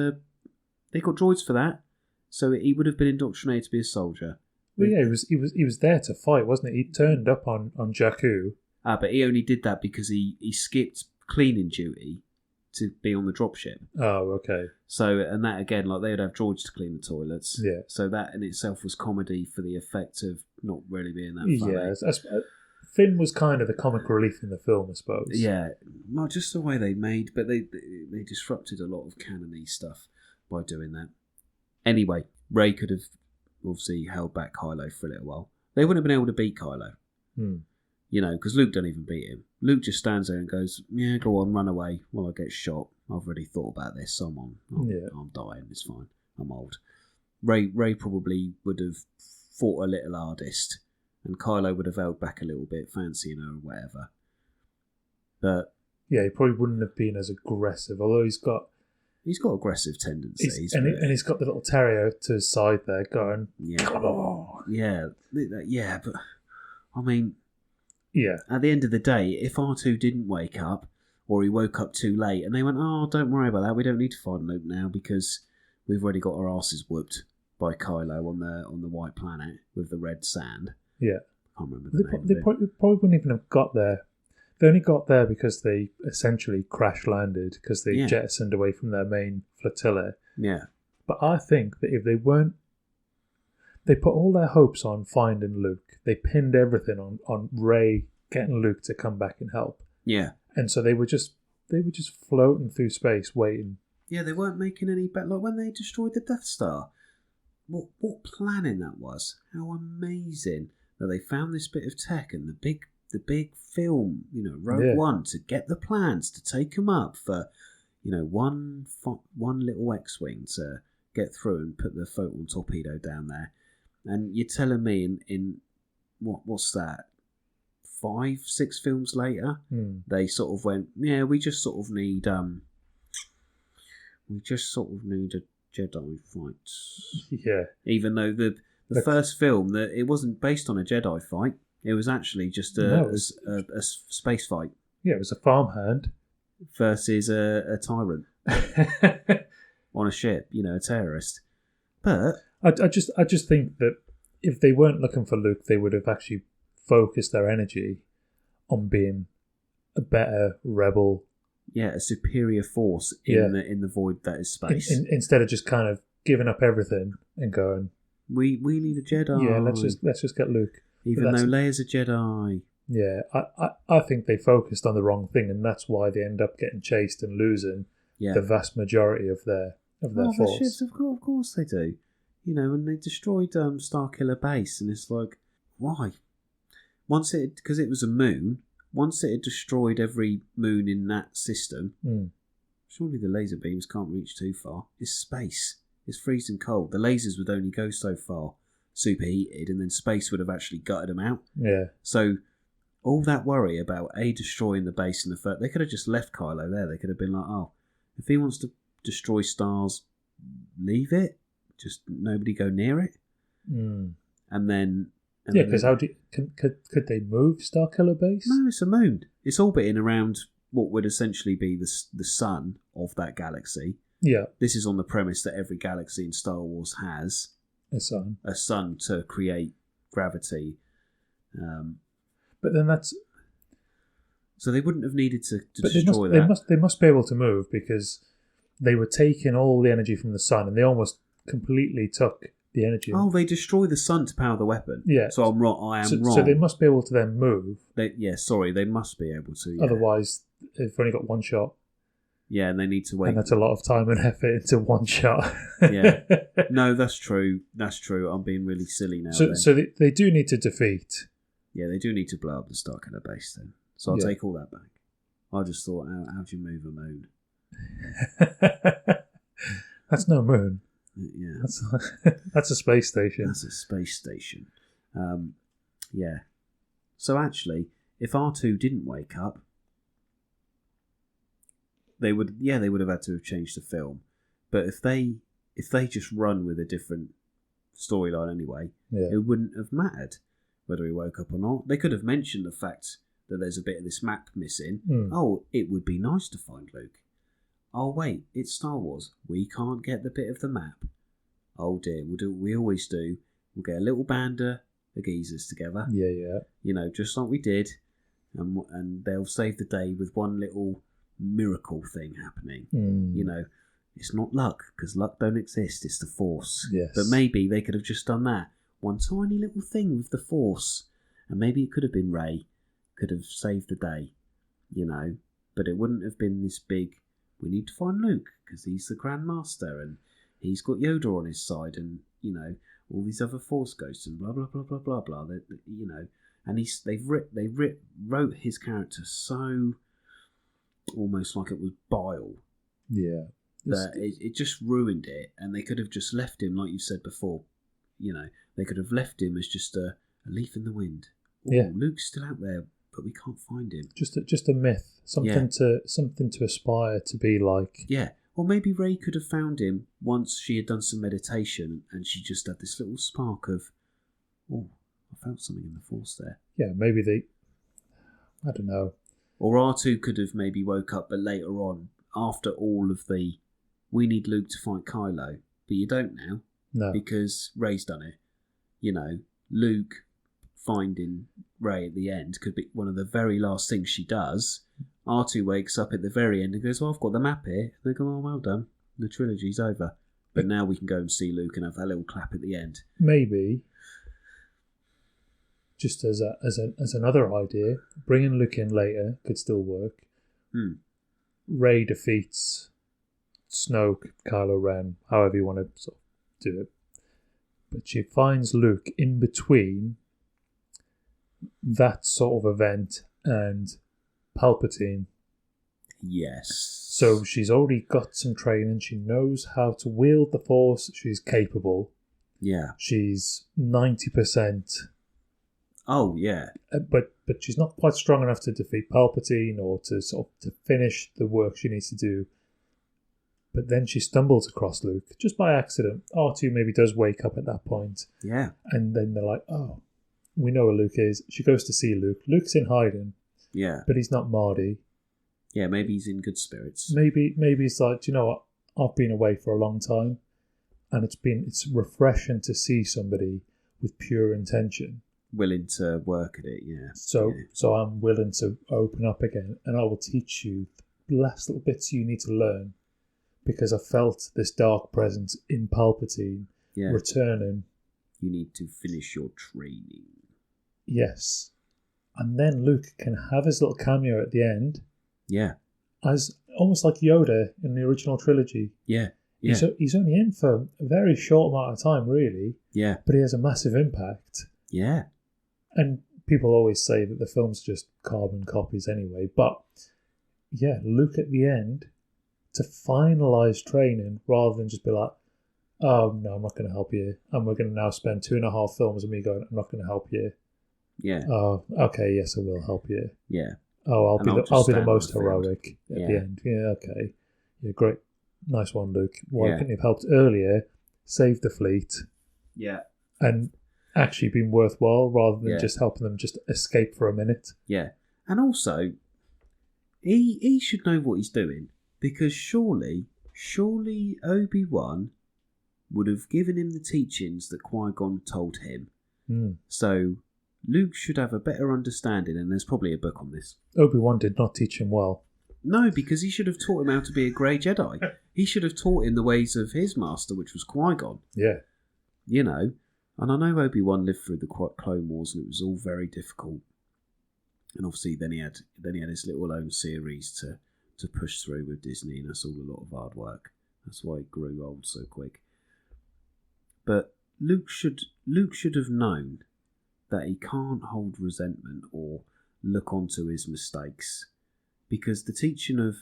they got droids for that, so he would have been indoctrinated to be a soldier. Well, yeah, he was there to fight, wasn't he? He turned up on Jakku. But he only did that because he skipped cleaning duty to be on the dropship. Oh, okay. So, and that again, they would have droids to clean the toilets. Yeah. So that in itself was comedy for the effect of not really being that funny. Yeah, Finn was kind of the comic relief in the film, I suppose. Yeah, not just the way they made, but they disrupted a lot of canon-y stuff by doing that. Anyway, Rey could have obviously held back Kylo for a little while. They wouldn't have been able to beat Kylo. You know, because Luke don't even beat him. Luke just stands there and goes, yeah, go on, run away while I get shot. I've already thought about this. I'm dying. It's fine. I'm old. Rey probably would have fought a little hardest, and Kylo would have held back a little bit, fancying her or whatever. But yeah, he probably wouldn't have been as aggressive, although he's got aggressive tendencies. And he's got the little terrier to his side there going, come on. Yeah, but I mean... Yeah. At the end of the day, if R2 didn't wake up, or he woke up too late, and they went, don't worry about that, we don't need to find Luke now because we've already got our asses whooped by Kylo on the white planet with the red sand. Yeah. I can't remember the name. They probably wouldn't even have got there. They only got there because they essentially crash landed because they jettisoned away from their main flotilla. Yeah. But I think that if they weren't, they put all their hopes on finding Luke. They pinned everything on Rey getting Luke to come back and help. Yeah. And so they were just floating through space waiting. Yeah, they weren't making any bet. Like when they destroyed the Death Star. What planning that was. How amazing that they found this bit of tech and the big film, Rogue One, to get the plans to take them up for, one little X-Wing to get through and put the photon torpedo down there. And you're telling me in what's that? 5-6 films later, they sort of went, yeah, we just sort of need a Jedi fight. Yeah. Even though the first film, that it wasn't based on a Jedi fight, it was actually just a space fight. Yeah, it was a farmhand versus a tyrant on a ship, a terrorist. But I just think that if they weren't looking for Luke, they would have actually focused their energy on being a better rebel. Yeah, a superior force in the void that is space. Instead of just kind of giving up everything and going, we need a Jedi. Yeah, let's just get Luke. Even though Leia's a Jedi. Yeah, I think they focused on the wrong thing, and that's why they end up getting chased and losing the vast majority of their force. Ships, of course they do. And they destroyed Starkiller Base, and it's like, why? Because it was a moon. Once it had destroyed every moon in that system, surely the laser beams can't reach too far. It's space. It's freezing cold. The lasers would only go so far, superheated, and then space would have actually gutted them out. Yeah. So all that worry about destroying the base in the first, they could have just left Kylo there. They could have been like, if he wants to destroy stars, leave it. Just nobody go near it. And then... because could they move Starkiller Base? No, it's a moon. It's orbiting around what would essentially be the sun of that galaxy. Yeah. This is on the premise that every galaxy in Star Wars has a sun to create gravity. But then that's... So they wouldn't have needed to destroy that. They must be able to move because they were taking all the energy from the sun and they almost completely took the energy. Oh, they destroy the sun to power the weapon. Yeah. So I'm wrong. I am wrong. So they must be able to then move. They must be able to. Yeah. Otherwise, they've only got one shot. Yeah, and they need to wait. And that's a lot of time and effort into one shot. Yeah. No, that's true. That's true. I'm being really silly now. So they do need to defeat. Yeah, they do need to blow up the Starkiller base then. So I'll take all that back. I just thought, how do you move a moon? That's no moon. Yeah. That's a space station. That's a space station. Yeah. So actually, if R2 didn't wake up, they would have had to have changed the film. But if they just run with a different storyline anyway, it wouldn't have mattered whether he woke up or not. They could have mentioned the fact that there's a bit of this map missing. Oh, it would be nice to find Luke. Oh wait, it's Star Wars. We can't get the bit of the map. Oh dear, we'll do what we always do. We'll get a little band of geezers together. Yeah. You know, just like we did, and they'll save the day with one little miracle thing happening. You know, it's not luck, because luck don't exist. It's the Force. Yes. But maybe they could have just done that. One tiny little thing with the Force. And maybe it could have been Rey. Could have saved the day. You know. But it wouldn't have been this big, we need to find Luke, because he's the Grand Master, and he's got Yoda on his side, and, you know, all these other Force ghosts, and blah, blah, blah, blah, blah, blah. You know. And they wrote his character so almost like it was bile. Yeah. That it just ruined it, and they could have just left him, like you said before. You know, they could have left him as just a leaf in the wind. Oh, Luke's still out there, but we can't find him. Just a myth, something to aspire to be like. Yeah, or maybe Rey could have found him once she had done some meditation, and she just had this little spark of, oh, I felt something in the Force there. Yeah, maybe I don't know. Or R2 could have maybe woke up, but later on, after all of the, we need Luke to fight Kylo, but you don't now. No. Because Rey's done it. You know, Luke finding Rey at the end could be one of the very last things she does. R2 wakes up at the very end and goes, well, I've got the map here. And they go, oh, well done. The trilogy's over. But now we can go and see Luke and have that little clap at the end. Maybe, just as another idea, bringing Luke in later could still work. Rey defeats Snoke, Kylo Ren, however you want to sort of do it. But she finds Luke in between that sort of event and Palpatine. Yes. So she's already got some training. She knows how to wield the Force. She's capable. Yeah. She's 90%. Oh, yeah. But she's not quite strong enough to defeat Palpatine or to finish the work she needs to do. But then she stumbles across Luke just by accident. R2 maybe does wake up at that point. Yeah. And then they're like, oh, we know where Luke is. She goes to see Luke. Luke's in hiding. Yeah. But he's not Mardy. Yeah, maybe he's in good spirits. Maybe it's like, do you know what? I've been away for a long time, and it's refreshing to see somebody with pure intention. Willing to work at it, yeah. So I'm willing to open up again, and I will teach you the last little bits you need to learn, because I felt this dark presence in Palpatine returning. You need to finish your training. Yes. And then Luke can have his little cameo at the end. Yeah. As almost like Yoda in the original trilogy. Yeah. Yeah. He's only in for a very short amount of time, really. Yeah. But he has a massive impact. Yeah. And people always say that the film's just carbon copies anyway. But, yeah, Luke at the end to finalise training rather than just be like, oh, no, I'm not going to help you. And we're going to now spend 2.5 films of me going, I'm not going to help you. Yeah. Oh, okay, yes, I will help you. Yeah. Oh, I'll be the most heroic at the end. Yeah, okay. Yeah, great. Nice one, Luke. Why couldn't you have helped earlier, saved the fleet? Yeah. And actually been worthwhile rather than just helping them just escape for a minute. Yeah. And also, he should know what he's doing, because surely Obi-Wan would have given him the teachings that Qui-Gon told him. So Luke should have a better understanding, and there's probably a book on this. Obi-Wan did not teach him well. No, because he should have taught him how to be a grey Jedi. He should have taught him the ways of his master, which was Qui-Gon. Yeah. You know, and I know Obi-Wan lived through the Clone Wars, and it was all very difficult. And obviously, then he had his little own series to push through with Disney, and that's all a lot of hard work. That's why it grew old so quick. But Luke should have known that he can't hold resentment or look onto his mistakes, because the teaching of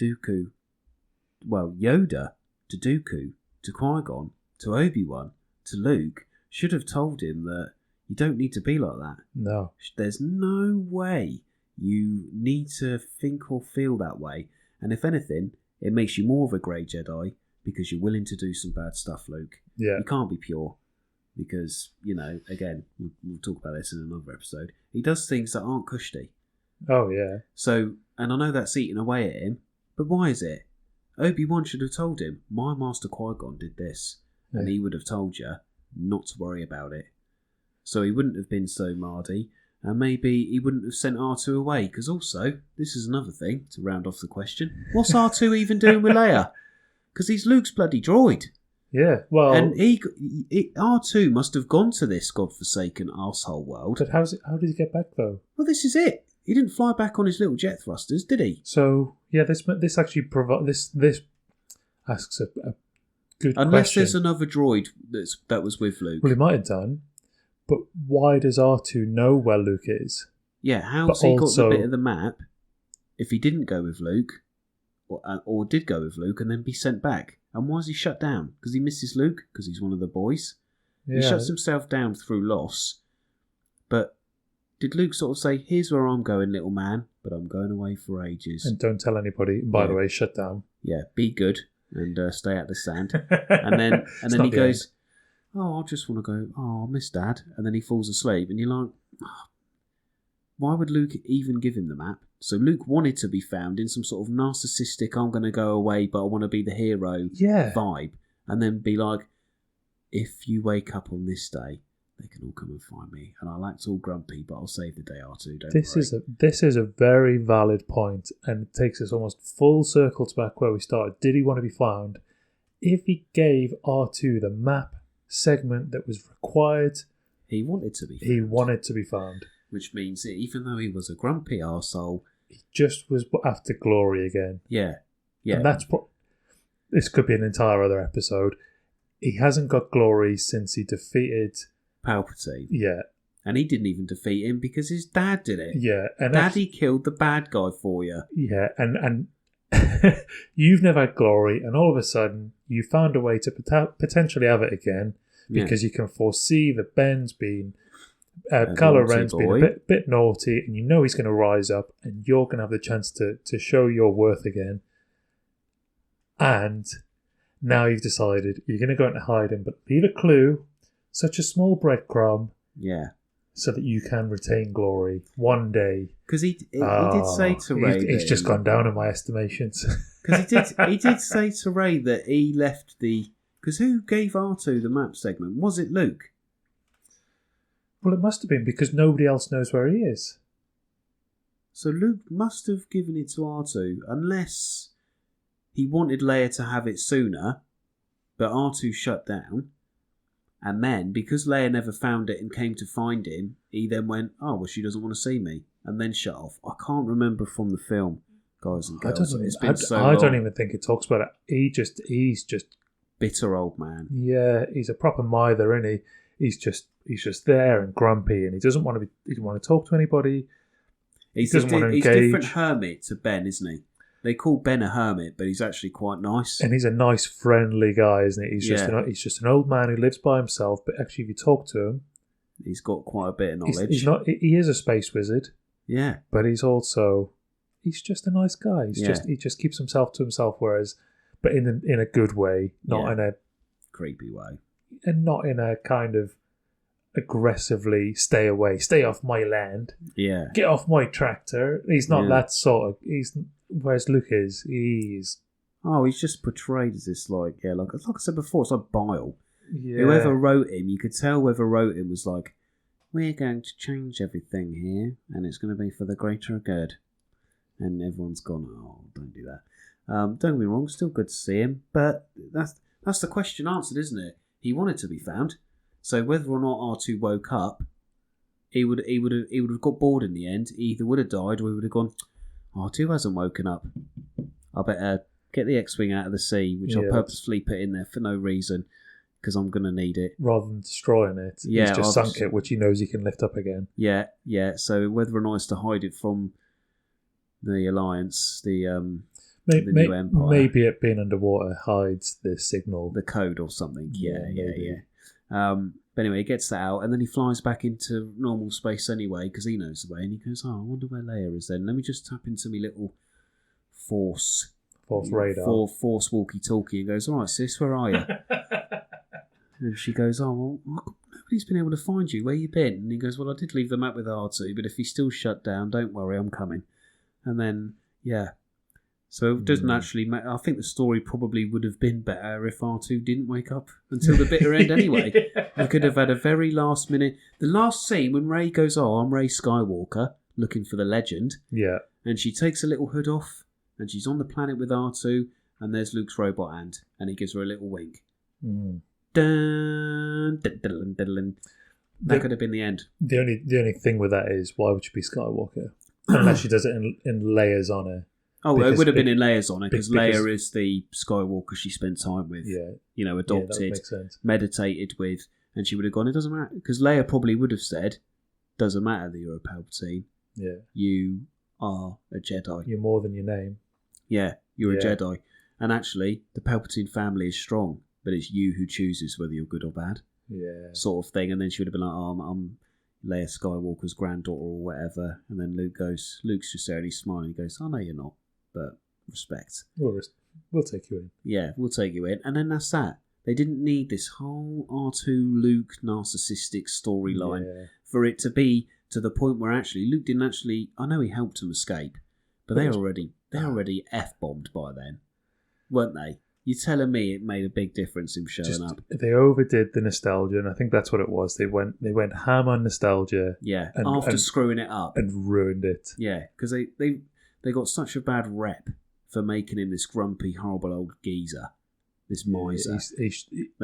Yoda to Dooku, to Qui-Gon, to Obi-Wan, to Luke should have told him that you don't need to be like that. No. There's no way you need to think or feel that way. And if anything, it makes you more of a grey Jedi because you're willing to do some bad stuff, Luke. Yeah. You can't be pure because, again, we'll talk about this in another episode. He does things that aren't cushy. Oh, yeah. So, and I know that's eating away at him, but why is it? Obi-Wan should have told him, my Master Qui-Gon did this, and he would have told you not to worry about it. So he wouldn't have been so mardy, and maybe he wouldn't have sent R2 away, because also, this is another thing to round off the question, what's R2 even doing with Leia? Because he's Luke's bloody droid. Yeah, well... And R2 must have gone to this godforsaken arsehole world. But how did he get back, though? Well, this is it. He didn't fly back on his little jet thrusters, did he? So, yeah, this actually this asks a good question. Unless there's another droid that was with Luke. Well, he might have done, but why does R2 know where Luke is? Yeah, how's he got the bit of the map if he didn't go with Luke, or did go with Luke and then be sent back? And why is he shut down? Because he misses Luke? Because he's one of the boys? Yeah. He shuts himself down through loss, but... Did Luke sort of say, here's where I'm going, little man, but I'm going away for ages. And don't tell anybody. And by the way, shut down. Yeah, be good and stay out the sand. And then he goes, oh, I just want to go, oh, I miss Dad. And then he falls asleep. And you're like, oh, why would Luke even give him the map? So Luke wanted to be found in some sort of narcissistic, I'm going to go away, but I want to be the hero vibe. And then be like, if you wake up on this day, they can all come and find me, and I'll act all grumpy, but I'll save the day R2. Don't worry. This is a very valid point, and it takes us almost full circle to back where we started. Did he want to be found? If he gave R2 the map segment that was required, he wanted to be found. He wanted to be found, which means that even though he was a grumpy arsehole, he just was after glory again. Yeah. And that's this could be an entire other episode. He hasn't got glory since he defeated Palpatine. Yeah. And he didn't even defeat him because his dad did it. Yeah. And Daddy killed the bad guy for you. Yeah. And you've never had glory, and all of a sudden you found a way to potentially have it again because you can foresee that Ben's been... Kylo Ren's been a bit naughty, and you know he's going to rise up, and you're going to have the chance to show your worth again. And now you've decided you're going to go and hide him, but leave a clue... Such a small breadcrumb, so that you can retain glory one day. Because he did say to Rey, he's just gone down in my estimations. Because he did say to Rey that he left the. Because who gave R2 the map segment? Was it Luke? Well, it must have been because nobody else knows where he is. So Luke must have given it to R2, unless he wanted Leia to have it sooner, but R2 shut down. And then, because Leia never found it and came to find him, he then went, oh, well, she doesn't want to see me, and then shut off. I can't remember from the film, guys and girls. I don't even think it talks about it. He's just... bitter old man. Yeah, he's a proper mither, isn't he? He's just there and grumpy, and he doesn't want to talk to anybody. He doesn't want to engage. He's a different hermit to Ben, isn't he? They call Ben a hermit, but he's actually quite nice. And he's a nice, friendly guy, isn't he? He's just an old man who lives by himself. But actually, if you talk to him, he's got quite a bit of knowledge. He is a space wizard. Yeah, but he's just a nice guy. He just keeps himself to himself. But in a good way, not in a creepy way, and not in a kind of aggressively stay off my land. Yeah, get off my tractor. He's not that sort of. Whereas Luke is, he's just portrayed as this like I said before, it's like bile. Yeah. Whoever wrote him, you could tell whoever wrote him was like, we're going to change everything here, and it's going to be for the greater good. And everyone's gone, oh, don't do that. Don't get me wrong, still good to see him, but that's the question answered, isn't it? He wanted to be found, so whether or not R2 woke up, he would have got bored in the end. He either would have died or he would have gone, R2 hasn't woken up. I better get the X-Wing out of the sea, which I'll purposefully put in there for no reason, because I'm going to need it. Rather than destroying it, he's just sunk it, which he knows he can lift up again. Yeah. So whether or not it's to hide it from the Alliance, the new Empire. Maybe it being underwater hides the signal. The code or something. Yeah. But anyway, he gets that out, and then he flies back into normal space anyway, because he knows the way, and he goes, I wonder where Leia is then. Let me just tap into my little Force radar. Force walkie-talkie, and goes, all right, sis, where are you? And she goes, well, nobody's been able to find you. Where you been? And he goes, well, I did leave the map with R2, but if he's still shut down, don't worry, I'm coming. And then, so it doesn't actually matter. I think the story probably would have been better if R2 didn't wake up until the bitter end anyway. We could have had a very last minute... The last scene when Rey goes, I'm Rey Skywalker, looking for the legend. Yeah. And she takes a little hood off, and she's on the planet with R2, and there's Luke's robot hand, and he gives her a little wink. Dun, dun, dun, dun, dun. That could have been the end. The only thing with that is, why would she be Skywalker? Unless she does it in layers on her. Oh, it would have been in layers on her, because Leia is the Skywalker she spent time with. Yeah. Adopted, meditated with, and she would have gone, it doesn't matter. Because Leia probably would have said, doesn't matter that you're a Palpatine. Yeah. You are a Jedi. You're more than your name. Yeah, you're a Jedi. And actually, the Palpatine family is strong, but it's you who chooses whether you're good or bad. Yeah. Sort of thing. And then she would have been like, I'm Leia Skywalker's granddaughter or whatever. And then Luke's just there and he's smiling. He goes, no, you're not. But respect. We'll take you in. Yeah, we'll take you in. And then that's that. They didn't need this whole R2 Luke narcissistic storyline for it to be to the point where actually Luke didn't actually... I know he helped him escape, but they're already F-bombed by then, weren't they? You're telling me it made a big difference in showing up? They overdid the nostalgia, and I think that's what it was. They went ham on nostalgia. Yeah, after screwing it up. And ruined it. Yeah, because they got such a bad rep for making him this grumpy, horrible old geezer. This miser.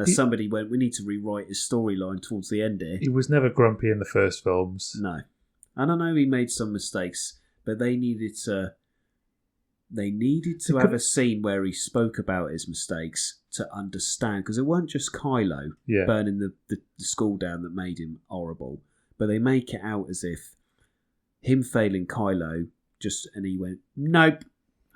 Somebody went, we need to rewrite his storyline towards the end here. He was never grumpy in the first films. No. And I know he made some mistakes, but they needed to have a scene where he spoke about his mistakes to understand, because it weren't just Kylo burning the school down that made him horrible, but they make it out as if him failing Kylo and he went, nope,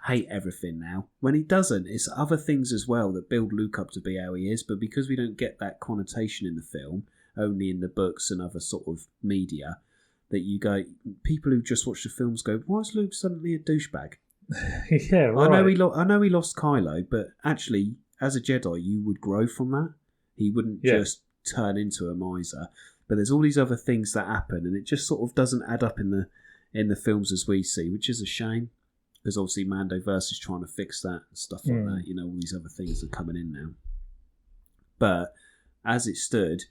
hate everything now, when he doesn't. It's other things as well that build Luke up to be how he is, but because we don't get that connotation in the film, only in the books and other sort of media, that you go, people who just watch the films go, why is Luke suddenly a douchebag? Yeah, right. I know he lost Kylo, but actually, as a Jedi, you would grow from that. He wouldn't just turn into a miser. But there's all these other things that happen, and it just sort of doesn't add up in the films as we see, which is a shame. Because obviously Mandoverse is trying to fix that and stuff like that. You know, all these other things are coming in now. But as it stood,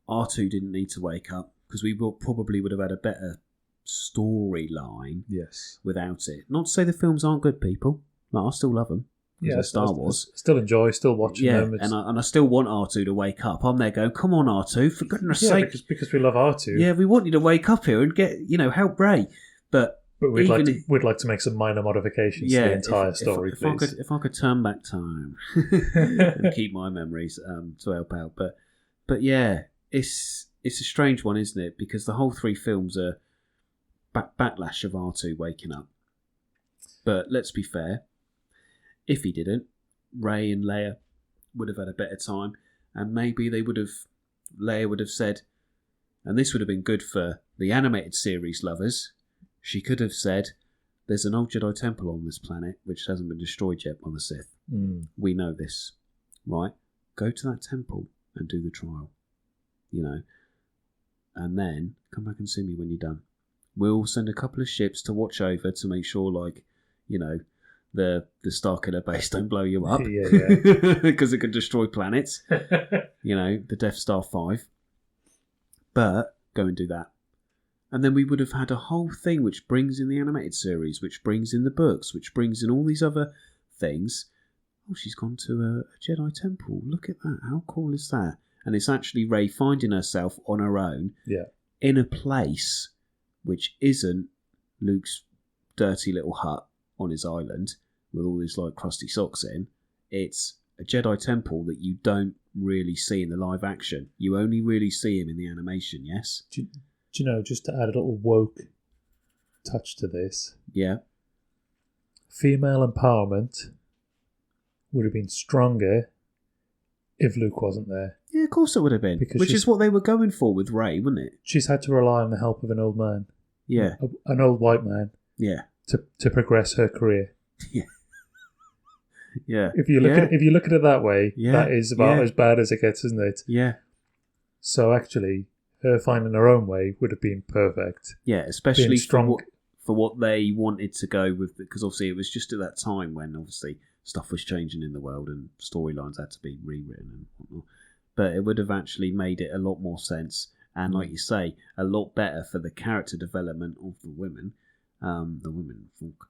R2 didn't need to wake up, because we probably would have had a better storyline without it. Not to say the films aren't good, people. Like, I still love them. Yeah, Star Wars. Still enjoy, still watching them. And I still want R2 to wake up. I'm there going, come on, R2, for goodness sake. Because we love R2. Yeah, we want you to wake up here and get, help Rey. But we'd like to make some minor modifications to the entire story, please. If I could turn back time and keep my memories to help out. But yeah, it's a strange one, isn't it? Because the whole three films are backlash of R2 waking up. But let's be fair, if he didn't, Rey and Leia would have had a better time, and maybe Leia would have said, and this would have been good for the animated series lovers, she could have said, there's an old Jedi temple on this planet which hasn't been destroyed yet by the Sith. We know this, right? Go to that temple and do the trial, and then come back and see me when you're done. We'll send a couple of ships to watch over to make sure, the Starkiller base don't blow you up. Because it could destroy planets. The Death Star 5. But go and do that. And then we would have had a whole thing which brings in the animated series, which brings in the books, which brings in all these other things. Oh, she's gone to a Jedi temple. Look at that. How cool is that? And it's actually Rey finding herself on her own in a place which isn't Luke's dirty little hut on his island with all these like crusty socks in. It's a Jedi temple that you don't really see in the live action. You only really see him in the animation, yes? Do you know, just to add a little woke touch to this, Yeah. female empowerment would have been stronger if Luke wasn't there. Yeah, of course it would have been. Because Which is what they were going for with Rey, wasn't it? She's had to rely on the help of an old man. Yeah. An old white man. Yeah. To progress her career. Yeah. Yeah. If you look at it that way, Yeah. that is about Yeah. as bad as it gets, isn't it? Yeah. So actually, her finding her own way would have been perfect. Yeah, especially Being strong. for what they wanted to go with, because obviously it was just at that time when obviously stuff was changing in the world and storylines had to be rewritten and whatnot. But it would have actually made it a lot more sense, and like you say, a lot better for the character development of the women folk,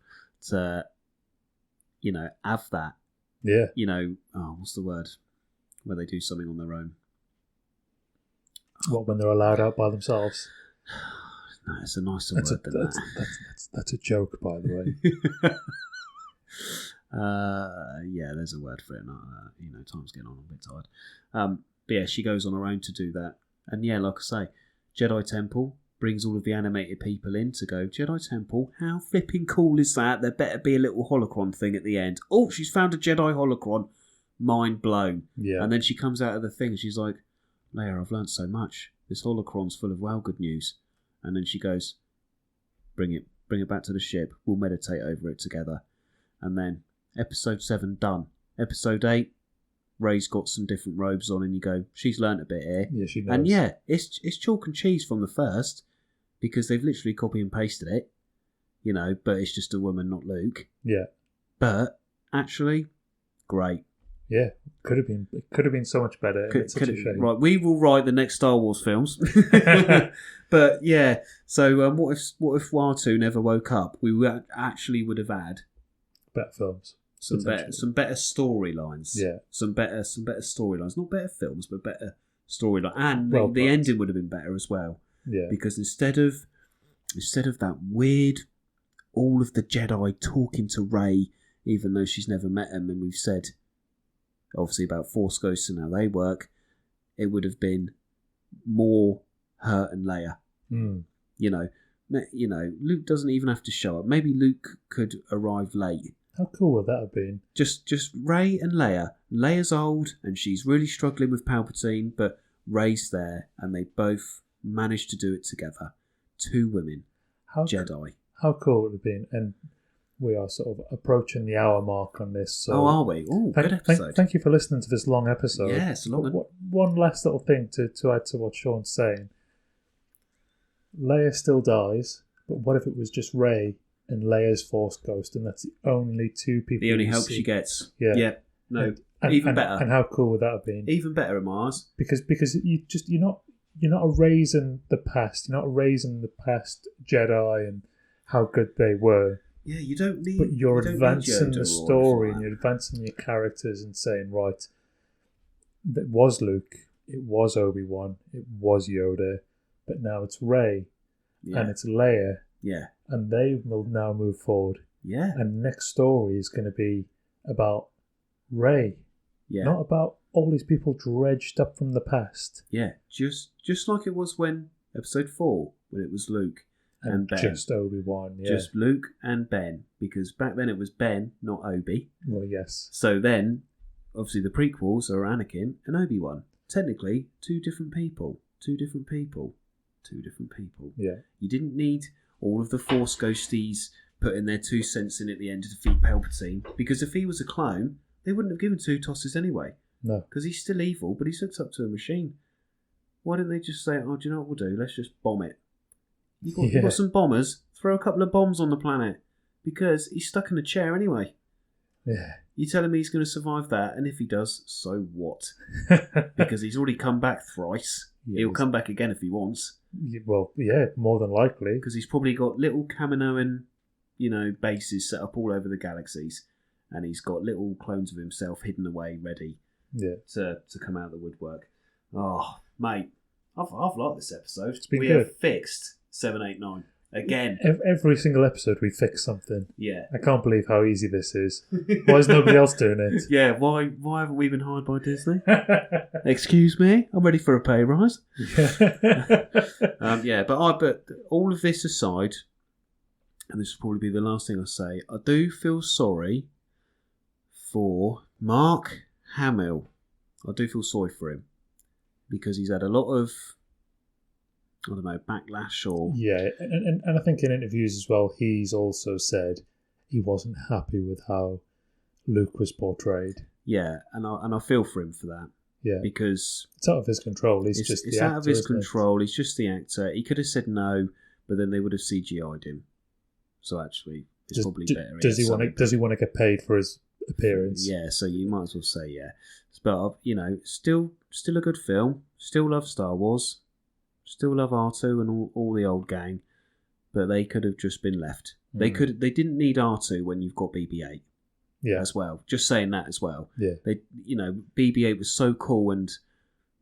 to have that. Yeah. What's the word? Where they do something on their own. What, when they're allowed out by themselves? No, it's a nicer word than that. That's a joke, by the way. Yeah, there's a word for it. Time's getting on. I'm a bit tired. But yeah, she goes on her own to do that. And yeah, like I say, Jedi Temple brings all of the animated people in to go, Jedi Temple, how flipping cool is that? There better be a little holocron thing at the end. Oh, she's found a Jedi holocron. Mind blown. Yeah. And then she comes out of the thing and she's like, Leia, I've learned so much. This holocron's full of well good news. And then she goes, bring it back to the ship. We'll meditate over it together. And then episode 7 done. Episode 8, Rey's got some different robes on, and you go, she's learnt a bit here. Yeah, she knows. And yeah, it's chalk and cheese from the first, because they've literally copy and pasted it, but it's just a woman, not Luke. Yeah. But actually, great. Yeah, it could have been so much better. It's such a shame. Right, we will write the next Star Wars films. But yeah, so what if R2 never woke up? We would have had better films. Some better storylines. Yeah. Some better storylines. Not better films, but better storyline. And the ending would have been better as well. Yeah. Because instead of that weird, all of the Jedi talking to Rey, even though she's never met him, and we've said obviously about Force Ghosts and how they work, it would have been more her and Leia. Mm. Luke doesn't even have to show up. Maybe Luke could arrive late. How cool would that have been? Just Rey and Leia. Leia's old and she's really struggling with Palpatine, but Rey's there and they both managed to do it together. 2 women. Jedi. How cool would it have been? And we are sort of approaching the hour mark on this. So are we? Oh, good episode. Thank you for listening to this long episode. Yeah, it's a long one. One last little thing to add to what Sean's saying. Leia still dies, but what if it was just Rey and Leia's Force Ghost, and that's the only 2 people. The only help she gets. Yeah. Yeah. No. Even better. And how cool would that have been? Even better in Mars. Because you're not erasing the past. You're not erasing the past Jedi and how good they were. Yeah, you don't need. But you're advancing the story and you're advancing your characters and saying, right, it was Luke, it was Obi-Wan, it was Yoda, but now it's Rey and it's Leia. Yeah. And they will now move forward. Yeah. And the next story is going to be about Rey. Yeah. Not about all these people dredged up from the past. Yeah. Just like it was when episode 4, when it was Luke and Ben. Just Obi-Wan, yeah. Just Luke and Ben. Because back then it was Ben, not Obi. Well, yes. So then, obviously the prequels are Anakin and Obi-Wan. Technically, 2 different people. Yeah. You didn't need all of the Force ghosties putting their 2 cents in at the end to defeat Palpatine, because if he was a clone, they wouldn't have given 2 tosses anyway. No. Because he's still evil, but he's hooked up to a machine. Why didn't they just say, oh, do you know what we'll do? Let's just bomb it. You've got some bombers, throw a couple of bombs on the planet, because he's stuck in a chair anyway. Yeah. You telling me he's going to survive that, and if he does, so what? Because he's already come back thrice. Yeah, he'll come back again if he wants. Well, yeah, more than likely. Because he's probably got little Kaminoan, bases set up all over the galaxies. And he's got little clones of himself hidden away, ready to come out of the woodwork. Oh, mate, I've liked this episode. It's been we good. have fixed 7, 8, 9. Again. Every single episode we fix something. Yeah. I can't believe how easy this is. Why is nobody else doing it? Yeah, why haven't we been hired by Disney? Excuse me? I'm ready for a pay rise. But all of this aside, and this will probably be the last thing I say, I do feel sorry for Mark Hamill. I do feel sorry for him because he's had a lot of, I don't know, backlash or... Yeah, and I think in interviews as well, he's also said he wasn't happy with how Luke was portrayed. Yeah, and I feel for him for that. Yeah. Because... It's out of his control. It's out of his control. He's just the actor. He could have said no, but then they would have CGI'd him. So actually, it's probably better. Does he want to get paid for his appearance? Yeah, so you might as well say yeah. But, still a good film. Still love Star Wars. Still love R2 and all the old gang. But they could have just been left. They didn't need R2 when you've got BB-8. Yeah. As well. Just saying that as well. Yeah. They, BB-8 was so cool and,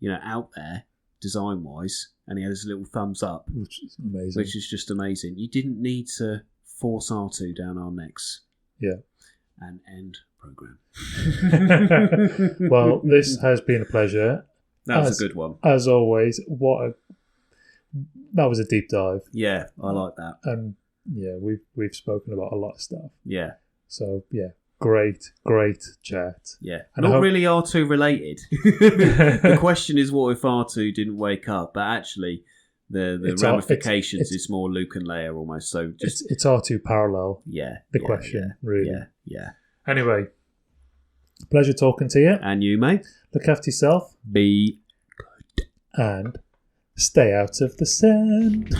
out there design-wise, and he had his little thumbs up. Which is amazing. Which is just amazing. You didn't need to force R2 down our necks. Yeah. And end program. Well, this has been a pleasure. That was a good one. As always, that was a deep dive. Yeah, I like that. And yeah, we've spoken about a lot of stuff. Yeah. So yeah, great chat. Yeah. And not really R2 related. The question is, what if R2 didn't wake up? But actually, the ramifications is more Luke and Leia almost. So just it's R2 parallel. Yeah. The question, really. Yeah. Anyway, pleasure talking to you. And you, mate. Look after yourself. Be good. And stay out of the sand.